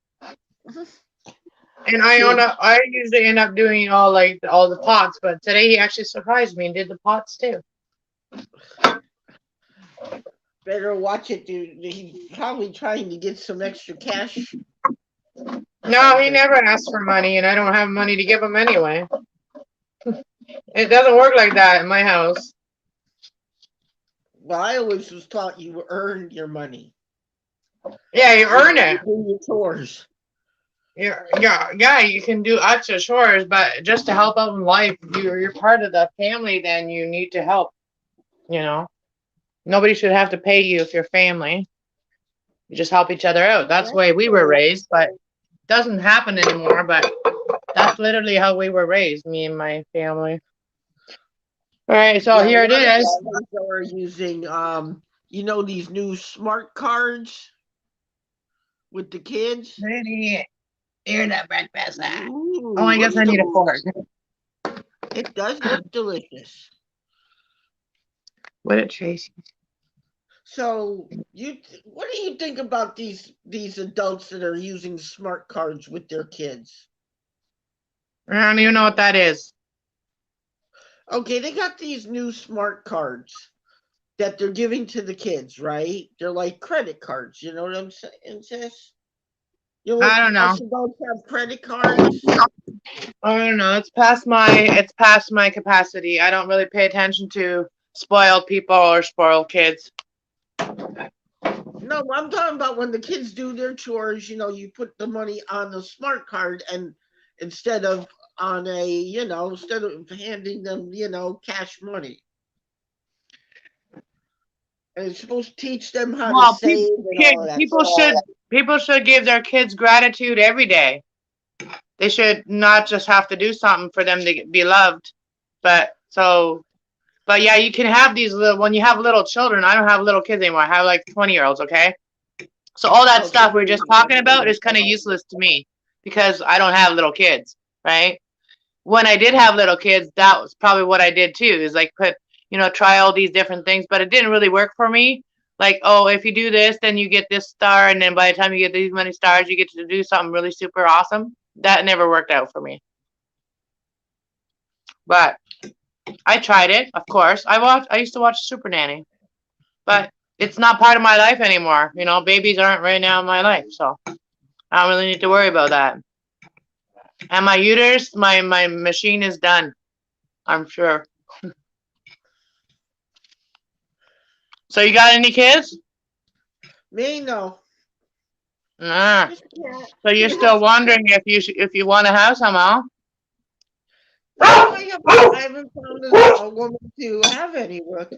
And I usually end up doing all the pots, but today he actually surprised me and did the pots too. Better watch it, dude. He's probably trying to get some extra cash. No, he never asks for money, and I don't have money to give him anyway. It doesn't work like that in my house. Well, I always was taught you earned your money. Yeah, you earn it. Do your chores. Yeah, you can do extra chores, but just to help out in life, you're part of the family, then you need to help. You know, nobody should have to pay you if you're family. You just help each other out. That's the way we were raised, but it doesn't happen anymore. But that's literally how we were raised, me and my family. All right, so Yeah, here it a lot of is. people are using, these new smart cards with the kids. Hear that breakfast. Ooh, Oh, I guess I need a fork. It does look delicious. What a Tracy. So, what do you think about these adults that are using smart cards with their kids? I don't even know what that is. Okay, they got these new smart cards that they're giving to the kids, right? They're like credit cards. You know what I'm saying, sis? I don't know. Us adults have credit cards. I don't know. It's past my capacity. I don't really pay attention to spoiled people or spoiled kids. No, I'm talking about when the kids do their chores, you put the money on the smart card, and instead of instead of handing them, cash money. And it's supposed to teach them how to save and all that. People should give their kids gratitude every day. They should not just have to do something for them to be loved. But yeah, you can have these when you have little children. I don't have little kids anymore. I have like 20-year-olds, okay? So all that stuff we're just talking about is kind of useless to me because I don't have little kids, right? When I did have little kids, that was probably what I did too, is like try all these different things, but it didn't really work for me. Like, oh, if you do this, then you get this star, and then by the time you get these many stars, you get to do something really super awesome. That never worked out for me. But I tried it, of course. I used to watch Super Nanny, but it's not part of my life anymore. Babies aren't right now in my life, so I don't really need to worry about that. And my uterus, my machine is done. I'm sure. So you got any kids? Me, no. Nah. Just cat. So you're Yeah. still wondering if you want to have some, huh? No, I haven't found a woman to have any with.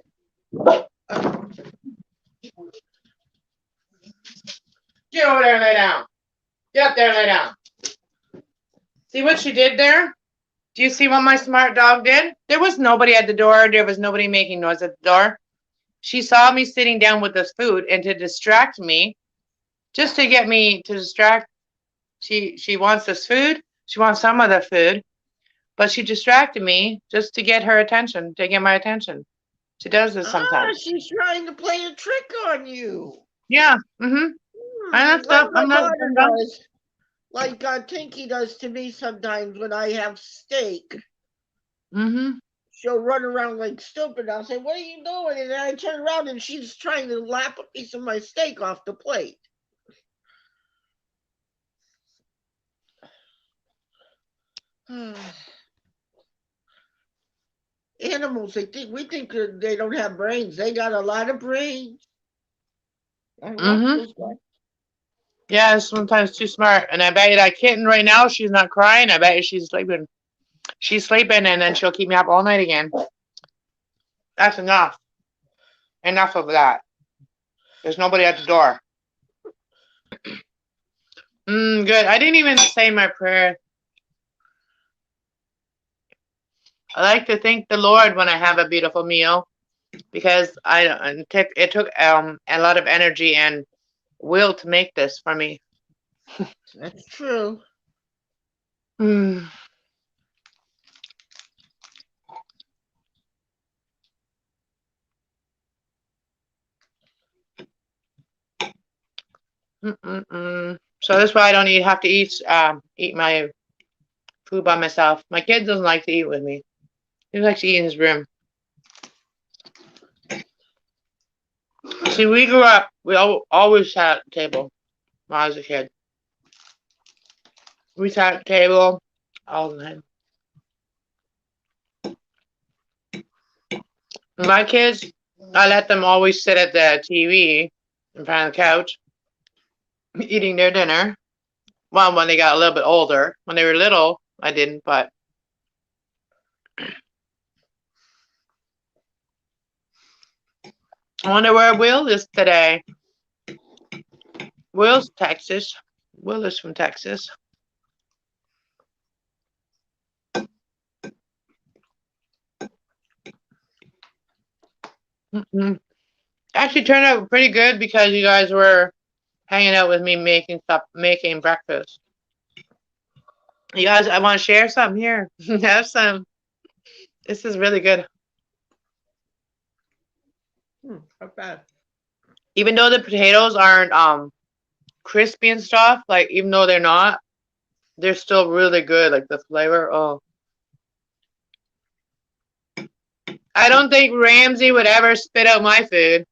Get over there and lay down. Get up there and lay down. See what she did there? Do you see what my smart dog did? There was nobody at the door. There was nobody making noise at the door. She saw me sitting down with this food, and to distract me, just to get me to distract, she wants this food. She wants some of the food, but she distracted me just to get her attention, to get my attention. She does this sometimes. She's trying to play a trick on you. Yeah. Mm-hmm. I Like messed up. my I'm not. daughter I'm done. does. Like Tinky does to me sometimes when I have steak. Mm-hmm. She'll run around like stupid. I'll say, "What are you doing?" And then I turn around and she's trying to lap a piece of my steak off the plate. Animals, we think they don't have brains. They got a lot of brains. I love Mm-hmm. those guys. Yeah, sometimes too smart. And I bet you that kitten right now, she's not crying. I bet you she's sleeping. She's sleeping, and then she'll keep me up all night again. That's enough. Enough of that. There's nobody at the door. Good. I didn't even say my prayer. I like to thank the Lord when I have a beautiful meal, because it took a lot of energy and will to make this for me. That's true. Mm. Mm-mm-mm. So that's why I don't have to eat my food by myself. My kid doesn't like to eat with me. He likes to eat in his room. See, we grew up. We always sat at the table when I was a kid. We sat at the table all the time. My kids, I let them always sit at the TV in front of the couch, eating their dinner. Well, when they got a little bit older. When they were little, I didn't, but I wonder where Will is today. Will's Texas. Will is from Texas. Actually turned out pretty good because you guys were hanging out with me making breakfast. You guys, I want to share some here. Have some. This is really good. Not bad. Even though the potatoes aren't crispy and stuff, like even though they're not, they're still really good. Like the flavor. Oh, I don't think Ramsay would ever spit out my food.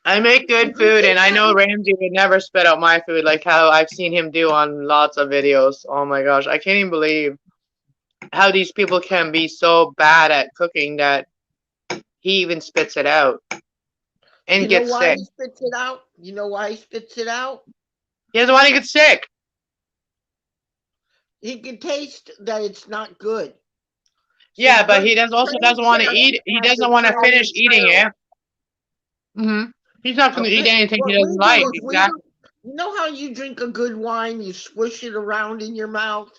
I make good food, and I know Ramsay would never spit out my food like how I've seen him do on lots of videos. Oh my gosh, I can't even believe how these people can be so bad at cooking that he even spits it out and You know gets why sick. he spits it out? You know why he spits it out? He doesn't want to get sick. He can taste that it's not good. So Yeah, but he also doesn't want to eat. He doesn't want to finish eating it. He's not going to eat anything he doesn't like. Exactly. You know how you drink a good wine, you swish it around in your mouth?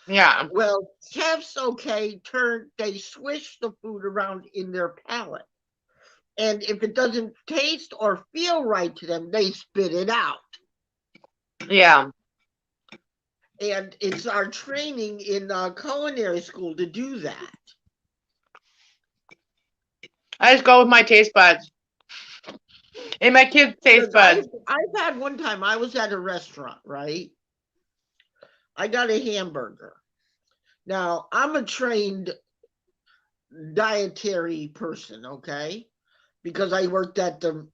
Yeah. Well, chefs, they swish the food around in their palate. And if it doesn't taste or feel right to them, they spit it out. Yeah. And it's our training in culinary school to do that. I just go with my taste buds. And my kids' taste buds. I've had one time, I was at a restaurant, right? I got a hamburger. Now, I'm a trained dietary person, okay? Because I worked at the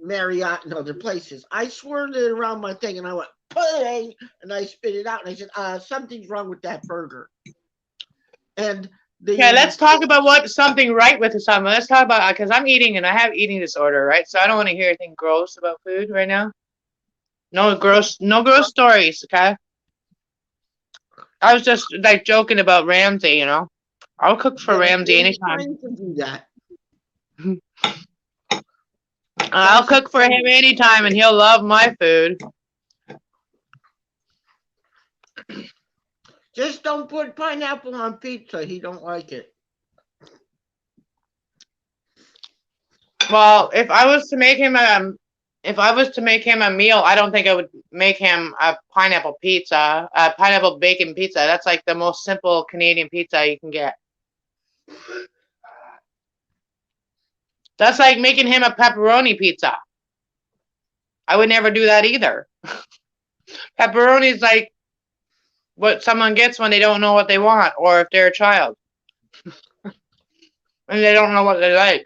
Marriott and other places. I swirled it around my thing and I went, pudding, and I spit it out and I said, something's wrong with that burger. And Okay, let's the talk about what something right with something. Let's talk about, because I'm eating and I have eating disorder, right? So I don't want to hear anything gross about food right now. No gross stories, okay? I was just like joking about Ramsay, you know. I'll cook for Ramsay anytime. To do that. I'll cook for him anytime and he'll love my food. Just don't put pineapple on pizza. He don't like it. Well, if I was to make him a meal, I don't think I would make him a pineapple pizza, a pineapple bacon pizza. That's like the most simple Canadian pizza you can get. That's like making him a pepperoni pizza. I would never do that either. Pepperoni is like what someone gets when they don't know what they want, or if they're a child and they don't know what they like.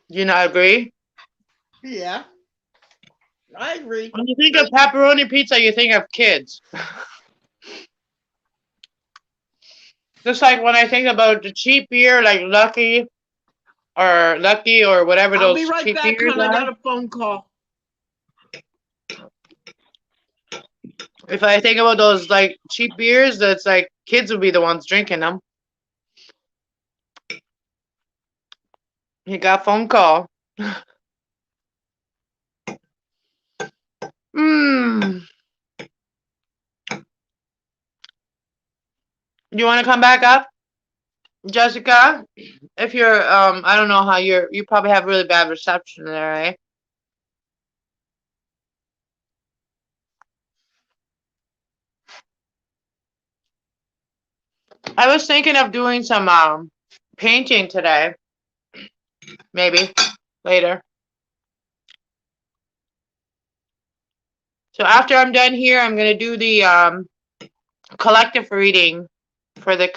Do you not agree? Yeah, I agree. When you think of pepperoni pizza, you think of kids. Just like when I think about the cheap beer, like Lucky or whatever I'll those be right cheap back, beers hon. I are. got a phone call. If I think about those like cheap beers, that's like kids would be the ones drinking them. You got a phone call. Mmm. You want to come back up, Jessica? If you're, I don't know how you probably have really bad reception there, eh? I was thinking of doing some painting today. Maybe later. So after I'm done here, I'm gonna do the collective reading for the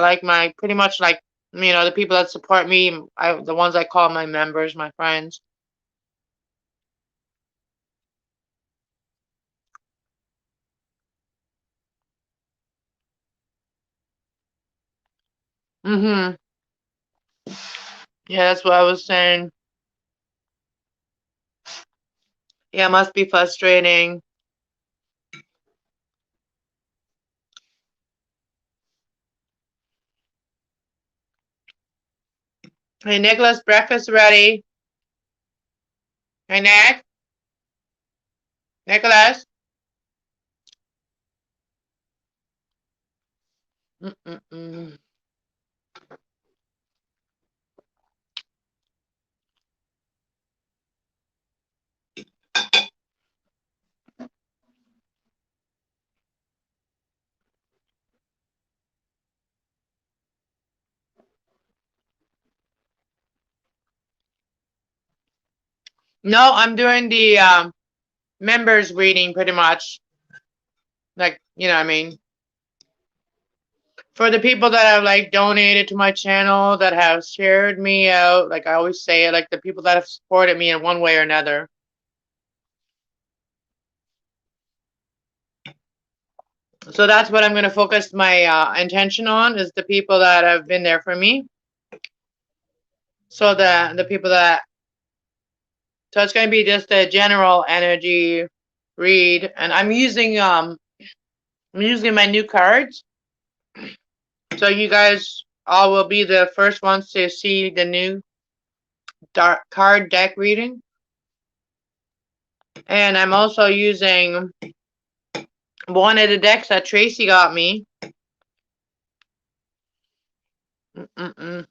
like my pretty much like the people that support me, the ones I call my members, my friends. Mhm. Yeah, that's what I was saying. Yeah, it must be frustrating. Hey, Nicholas, breakfast ready. Hey, Nicholas. Mm-mm-mm. No, I'm doing the members reading pretty much. Like, what I mean. For the people that have like donated to my channel, that have shared me out, like I always say, like the people that have supported me in one way or another. So that's what I'm going to focus my intention on, is the people that have been there for me. So the people that, so it's going to be just a general energy read, and I'm using my new cards. So you guys all will be the first ones to see the new card deck reading. And I'm also using one of the decks that Tracy got me. Mm-mm-mm.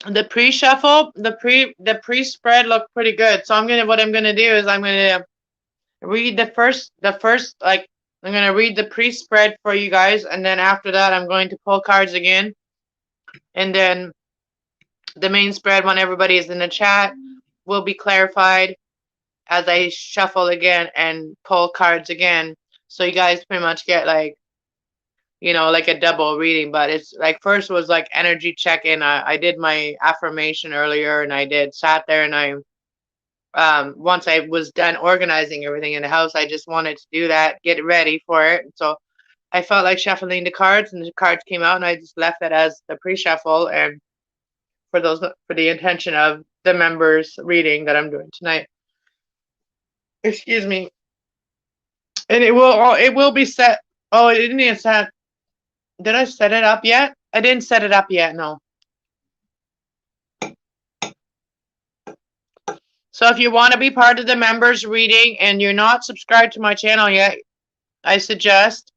The pre-shuffle, the pre-spread looked pretty good. So what I'm gonna do is I'm gonna read the first like I'm gonna read the pre-spread for you guys, and then after that I'm going to pull cards again, and then the main spread, when everybody is in the chat, will be clarified as I shuffle again and pull cards again. So you guys pretty much get like you know, like a double reading, but it's like first was like energy check-in. I did my affirmation earlier, and I did sat there, and I once I was done organizing everything in the house, I just wanted to do that, get ready for it. So I felt like shuffling the cards, and the cards came out, and I just left it as the pre-shuffle, and for the intention of the members reading that I'm doing tonight. Excuse me. And it will be set. Oh, it didn't even set. Did I set it up yet? I didn't set it up yet, no. So if you want to be part of the members reading and you're not subscribed to my channel yet, I suggest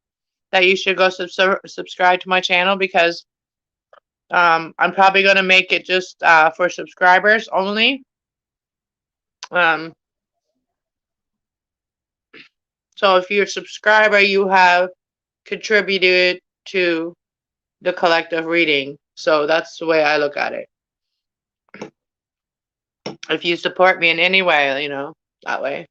that you should go subscribe to my channel, because I'm probably going to make it just for subscribers only. So if you're a subscriber, you have contributed to the collective reading. So that's the way I look at it. If you support me in any way, you know, that way.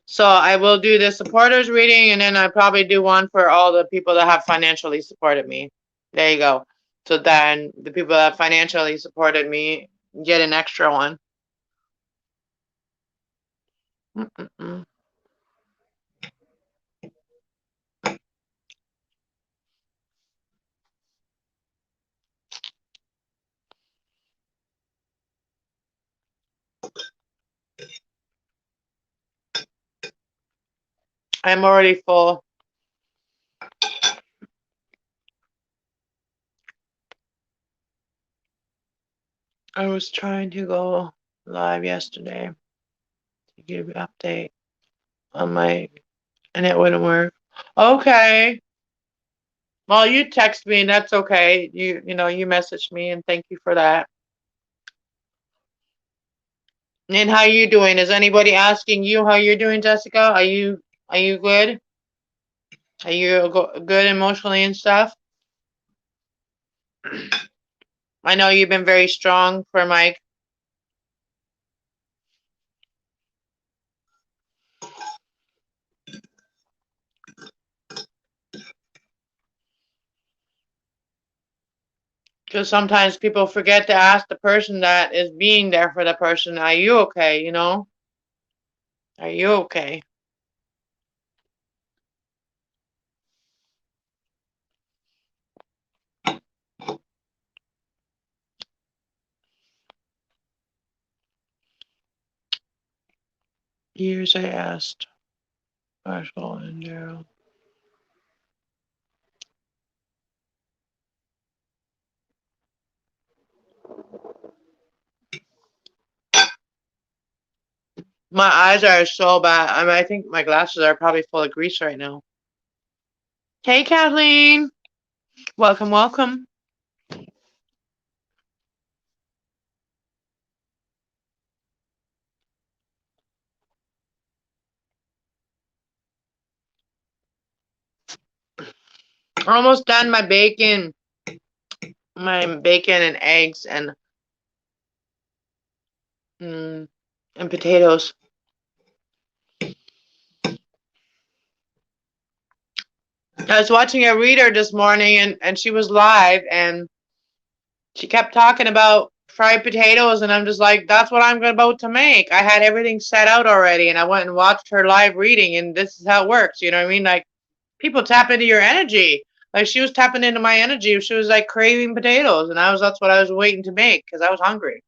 So I will do the supporters reading, and then I probably do one for all the people that have financially supported me. There you go. So then the people that financially supported me get an extra one. I'm already full. I was trying to go live yesterday to give an update on my, and it wouldn't work. Okay. Well, you text me, and that's okay. You know, you messaged me, and thank you for that. And how you doing? Is anybody asking you how you're doing, Jessica? Are you good? Are you good emotionally and stuff? I know you've been very strong for Mike. Because sometimes people forget to ask the person that is being there for the person, are you okay, you know? Are you okay? Years I asked Marshall and Gerald. My eyes are so bad. I mean, I think my glasses are probably full of grease right now. Hey, Kathleen. Welcome, welcome. Almost done my bacon and eggs and potatoes. I was watching a reader this morning, and she was live, and she kept talking about fried potatoes, and I'm just like, that's what I'm about to make. I had everything set out already, and I went and watched her live reading, and this is how it works. You know what I mean? Like, people tap into your energy. Like, she was tapping into my energy. She was like craving potatoes, and that's what I was waiting to make, because I was hungry.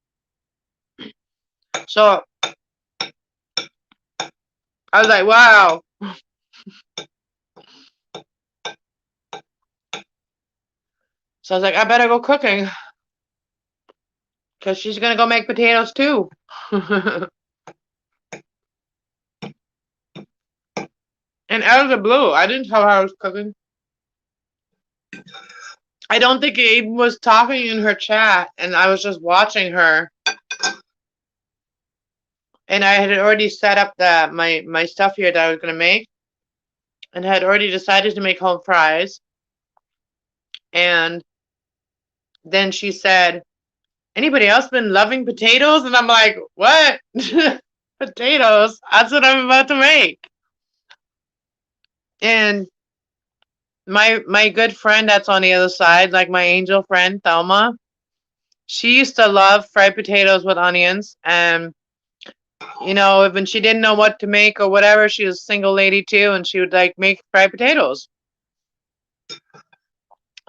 So I was like, wow. So I was like, I better go cooking, because she's gonna go make potatoes too. And out of the blue, I didn't tell her I was cooking. I don't think Abe was talking in her chat, and I was just watching her. And I had already set up my stuff here that I was gonna make, and had already decided to make home fries. And then she said, anybody else been loving potatoes? And I'm like, what? Potatoes? That's what I'm about to make. And my good friend that's on the other side, like my angel friend Thelma, she used to love fried potatoes with onions. And you know, when she didn't know what to make or whatever, she was a single lady too, and she would like make fried potatoes.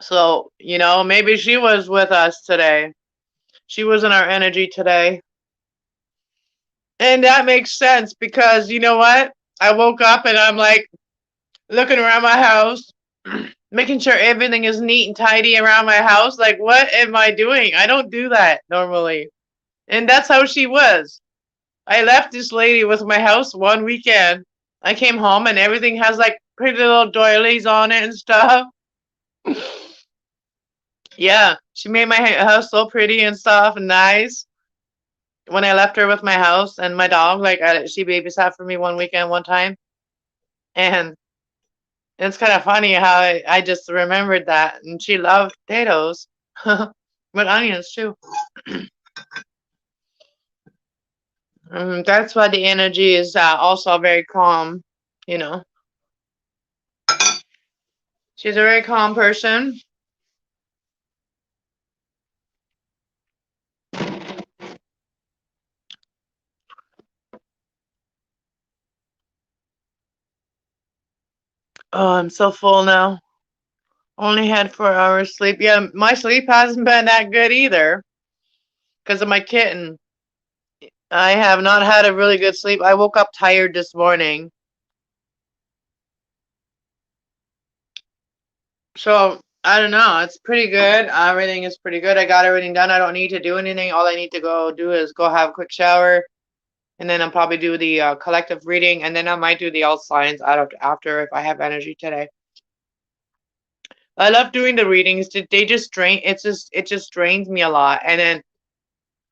So, you know, maybe she was with us today. She was in our energy today. And that makes sense because you know what? I woke up and I'm like looking around my house, making sure everything is neat and tidy around my house. Like, what am I doing? I don't do that normally. And that's how she was. I left this lady with my house one weekend. I came home and everything has like pretty little doilies on it and stuff. Yeah, she made my house so pretty and stuff and nice. When I left her with my house and my dog, like she babysat for me one weekend one time, and it's kind of funny how I just remembered that, and she loved potatoes, with onions too. That's why the energy is also very calm. You know, she's a very calm person. Oh, I'm so full now. Only had 4 hours sleep. Yeah, my sleep hasn't been that good either because of my kitten. I have not had a really good sleep. I woke up tired this morning. So I don't know. It's pretty good. Everything is pretty good. I got everything done. I don't need to do anything. All I need to go do is go have a quick shower, and then I'll probably do the collective reading, and then I might do the all signs out of after if I have energy today. I love doing the readings. They just drain. It just drains me a lot, and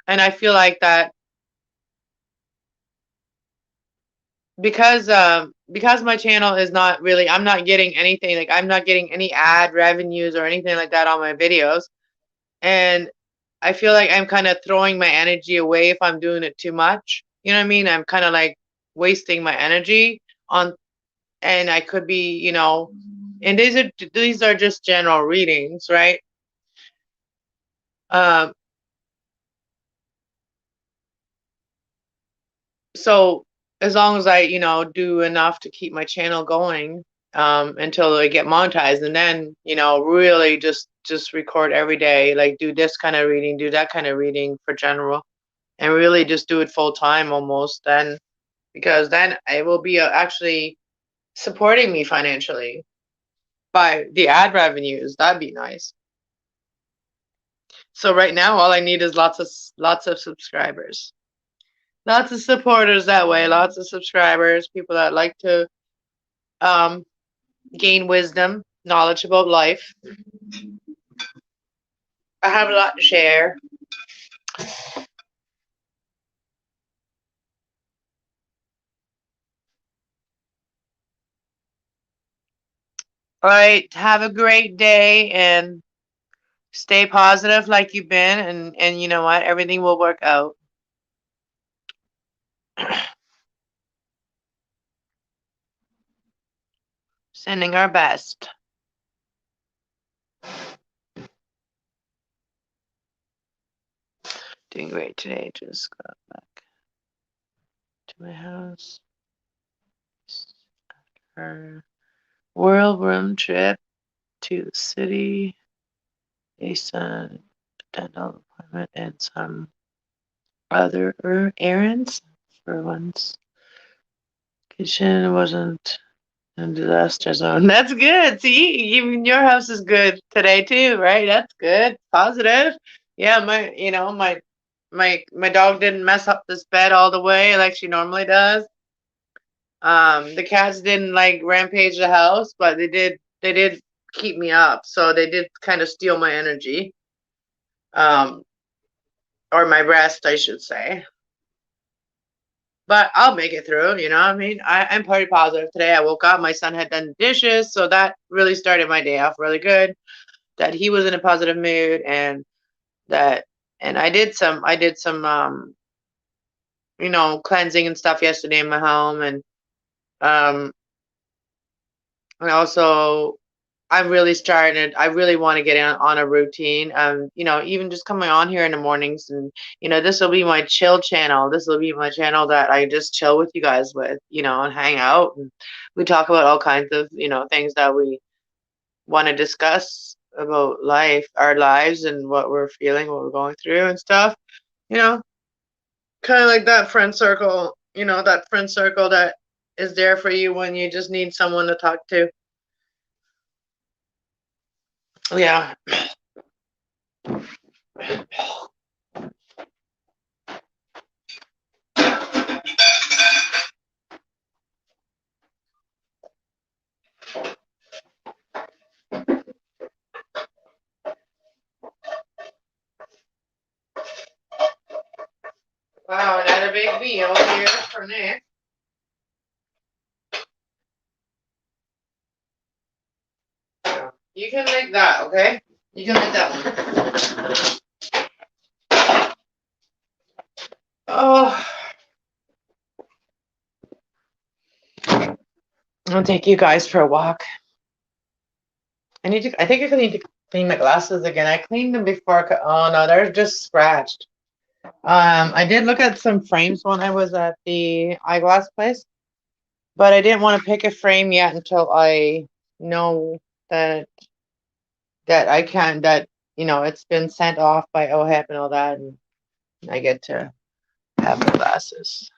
I feel like that because my channel is not really, I'm not getting anything, like I'm not getting any ad revenues or anything like that on my videos, and I feel like I'm kind of throwing my energy away if I'm doing it too much. You know what I mean? I'm kind of like wasting my energy on, and I could be, you know, and these are just general readings, right? Um, so as long as I, you know, do enough to keep my channel going, until I get monetized, and then, you know, really just record every day, like do this kind of reading, do that kind of reading for general, and really just do it full time almost, then because then it will be actually supporting me financially by the ad revenues. That'd be nice. So right now all I need is lots of subscribers. Lots of supporters that way, lots of subscribers, people that like to um, gain wisdom, knowledge about life. I have a lot to share. All right, have a great day and stay positive like you've been, and you know what? Everything will work out. Sending our best. Doing great today. Just got back to my house. Our world room trip to the city based on dental appointment and some other errands. For once, kitchen wasn't a disaster zone. That's good. See, even your house is good today too, right? That's good. Positive. Yeah, you know, my dog didn't mess up this bed all the way like she normally does. The cats didn't like rampage the house, but they did keep me up. So they did kind of steal my energy. Um, or my rest, I should say. But I'll make it through, you know what I mean? I'm pretty positive today. I woke up, my son had done dishes, so that really started my day off really good. That he was in a positive mood, and that And I did some you know, cleansing and stuff yesterday in my home, um and also I really want to get on a routine. You know, even just coming on here in the mornings, and you know, this will be my chill channel. This will be my channel that I just chill with you guys with, you know, and hang out, and we talk about all kinds of, you know, things that we want to discuss about life, our lives, and what we're feeling, what we're going through and stuff. You know, kind of like that friend circle, you know, that friend circle that is there for you when you just need someone to talk to. Yeah. Wow, another big meal here for Nick. You can make that, okay? You can make that one. Oh, I'll take you guys for a walk. I think I need to clean my glasses again. I cleaned them before. Oh no, they're just scratched. I did look at some frames when I was at the eyeglass place, but I didn't want to pick a frame yet until I know that I can, that, you know, it's been sent off by OHIP and all that, and I get to have the glasses.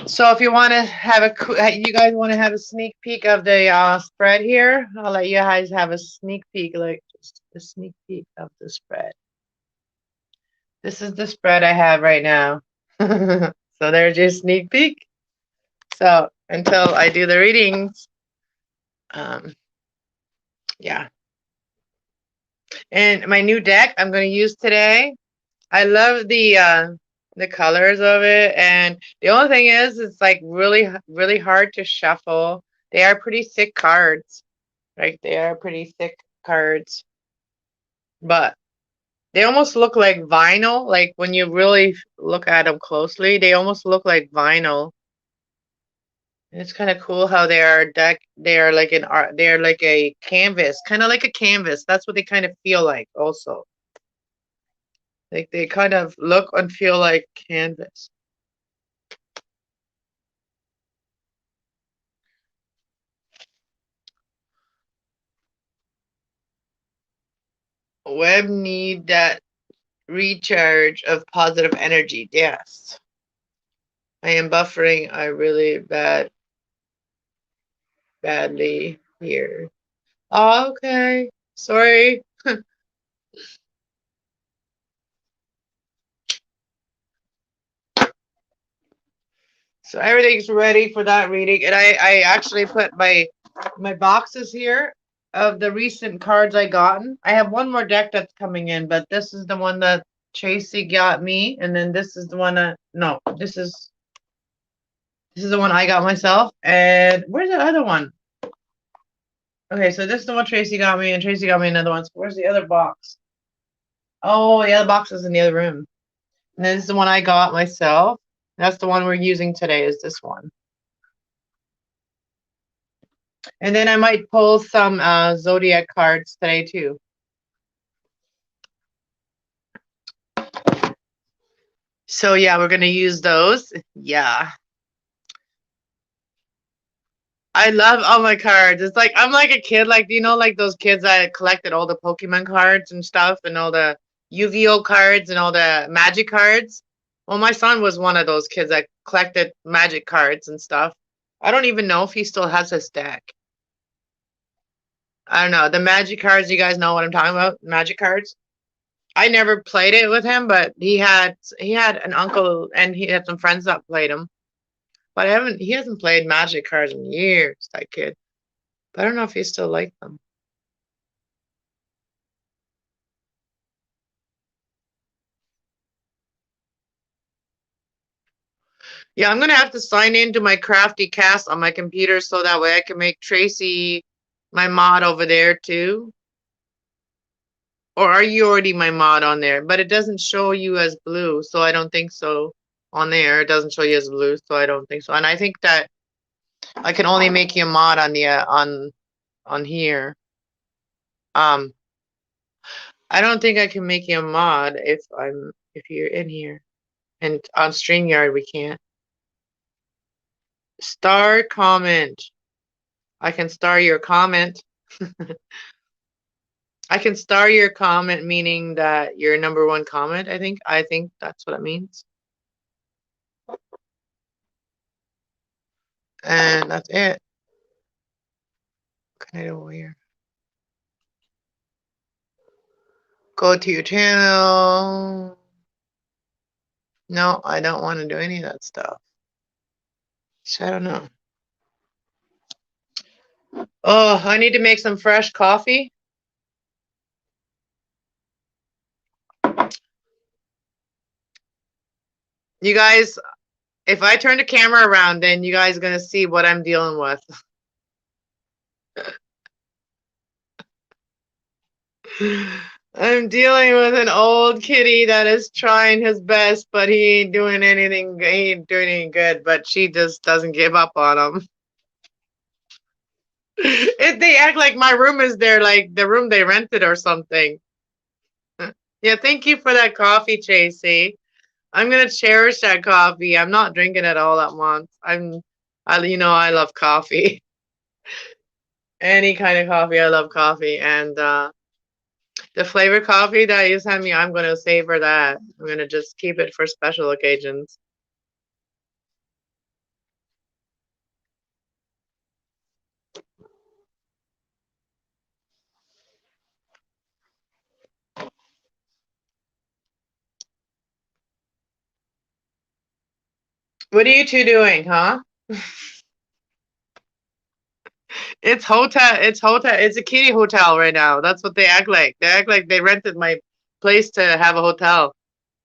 So if you want to have you guys want to have a sneak peek of the spread here, I'll let you guys have a sneak peek, like just a sneak peek of the spread. This is the spread I have right now. So there's your sneak peek. So until I do the readings, yeah. And my new deck I'm going to use today. I love the colors of it, and the only thing is it's like really hard to shuffle. They are pretty thick cards. Like they are pretty thick cards. But they almost look like vinyl. Like when you really look at them closely, they almost look like vinyl. And it's kind of cool how they are like an art, they are like a canvas, kind of like a canvas. That's what they kind of feel like also. Like they kind of look and feel like canvas. Web need that recharge of positive energy. Yes. I am buffering. I really badly here. Oh, okay. Sorry. So everything's ready for that reading. And I actually put my boxes here of the recent cards I gotten. I have one more deck that's coming in, but this is the one that Tracy got me, and then this is the one that no, this is the one I got myself. And where's the other one? Okay, so this is the one Tracy got me, and Tracy got me another one. So where's the other box? Oh, the other box is in the other room. And this is the one I got myself. That's the one we're using today, is this one. And then I might pull some Zodiac cards today too. So yeah, we're gonna use those. Yeah. I love all my cards. It's like I'm like a kid, like, you know, like those kids that collected all the Pokemon cards and stuff, and all the Yu-Gi-Oh cards and all the Magic cards. Well, my son was one of those kids that collected Magic cards and stuff. I don't even know if he still has his deck. I don't know. The Magic cards, you guys know what I'm talking about? Magic cards. I never played it with him, but he had an uncle and he had some friends that played him. But he hasn't played Magic cards in years, that kid. But I don't know if he still likes them. Yeah, I'm gonna have to sign into my Crafty Cast on my computer so that way I can make Tracy my mod over there too. Or are you already my mod on there? But it doesn't show you as blue, so I don't think so. On there, it doesn't show you as blue, so I don't think so. And I think that I can only make you a mod on the on here. I don't think I can make you a mod if you're in here. And on StreamYard we can't. Star comment. I can star your comment. I can star your comment, meaning that your number one comment, I think. I think that's what it means. And that's it. What can I do over here? Go to your channel. No, I don't want to do any of that stuff. So I don't know. Oh, I need to make some fresh coffee. You guys, if I turn the camera around, then you guys are going to see what I'm dealing with. I'm dealing with an old kitty that is trying his best, but he ain't doing anything. He ain't doing any good, but she just doesn't give up on him. They act like my room is there, like the room they rented or something. Yeah, thank you for that coffee, Chasey. I'm gonna cherish that coffee. I'm not drinking it all at once. I love coffee. Any kind of coffee, I love coffee. And the flavored coffee that you sent me, I'm gonna savor that. I'm gonna just keep it for special occasions. What are you two doing, huh? It's hotel. It's hotel. It's a kitty hotel right now. That's what they act like. They act like they rented my place to have a hotel.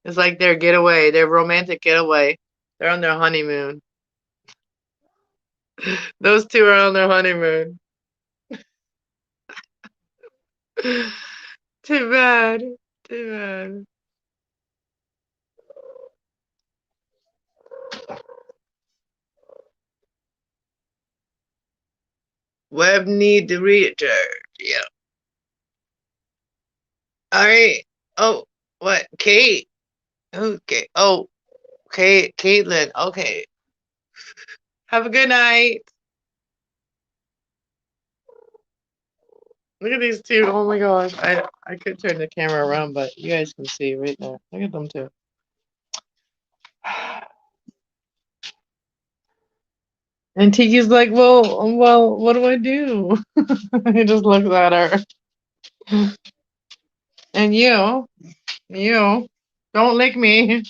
It's like their getaway, their romantic getaway. They're on their honeymoon. Those two are on their honeymoon. Too bad. Too bad. Web need to return. Yeah. All right. Oh, what? Kate. Okay. Oh, Kate. Caitlin. Okay. Have a good night. Look at these two. Oh my gosh. I could turn the camera around, but you guys can see right there. Look at them two. And Tiki's like, well, what do I do? He just looks at her. And you, don't lick me.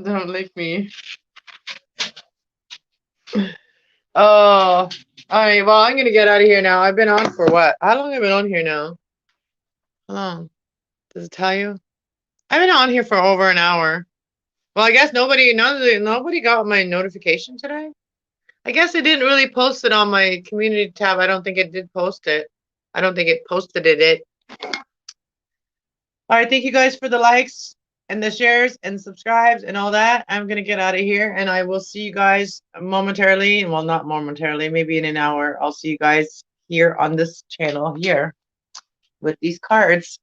Don't lick me. Oh, all right. Well, I'm gonna get out of here now. I've been on for what? How long have I been on here now? How long? Does it tell you? I've been on here for over an hour. Well, I guess nobody got my notification today. I guess it didn't really post it on my community tab. I don't think it did post it. I don't think it posted it. All right, thank you guys for the likes and the shares and subscribes and all that. I'm gonna get out of here, and I will see you guys momentarily. Well, not momentarily, maybe in an hour. I'll see you guys here on this channel here with these cards.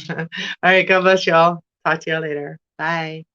All right, God bless y'all. Talk to y'all later. Bye.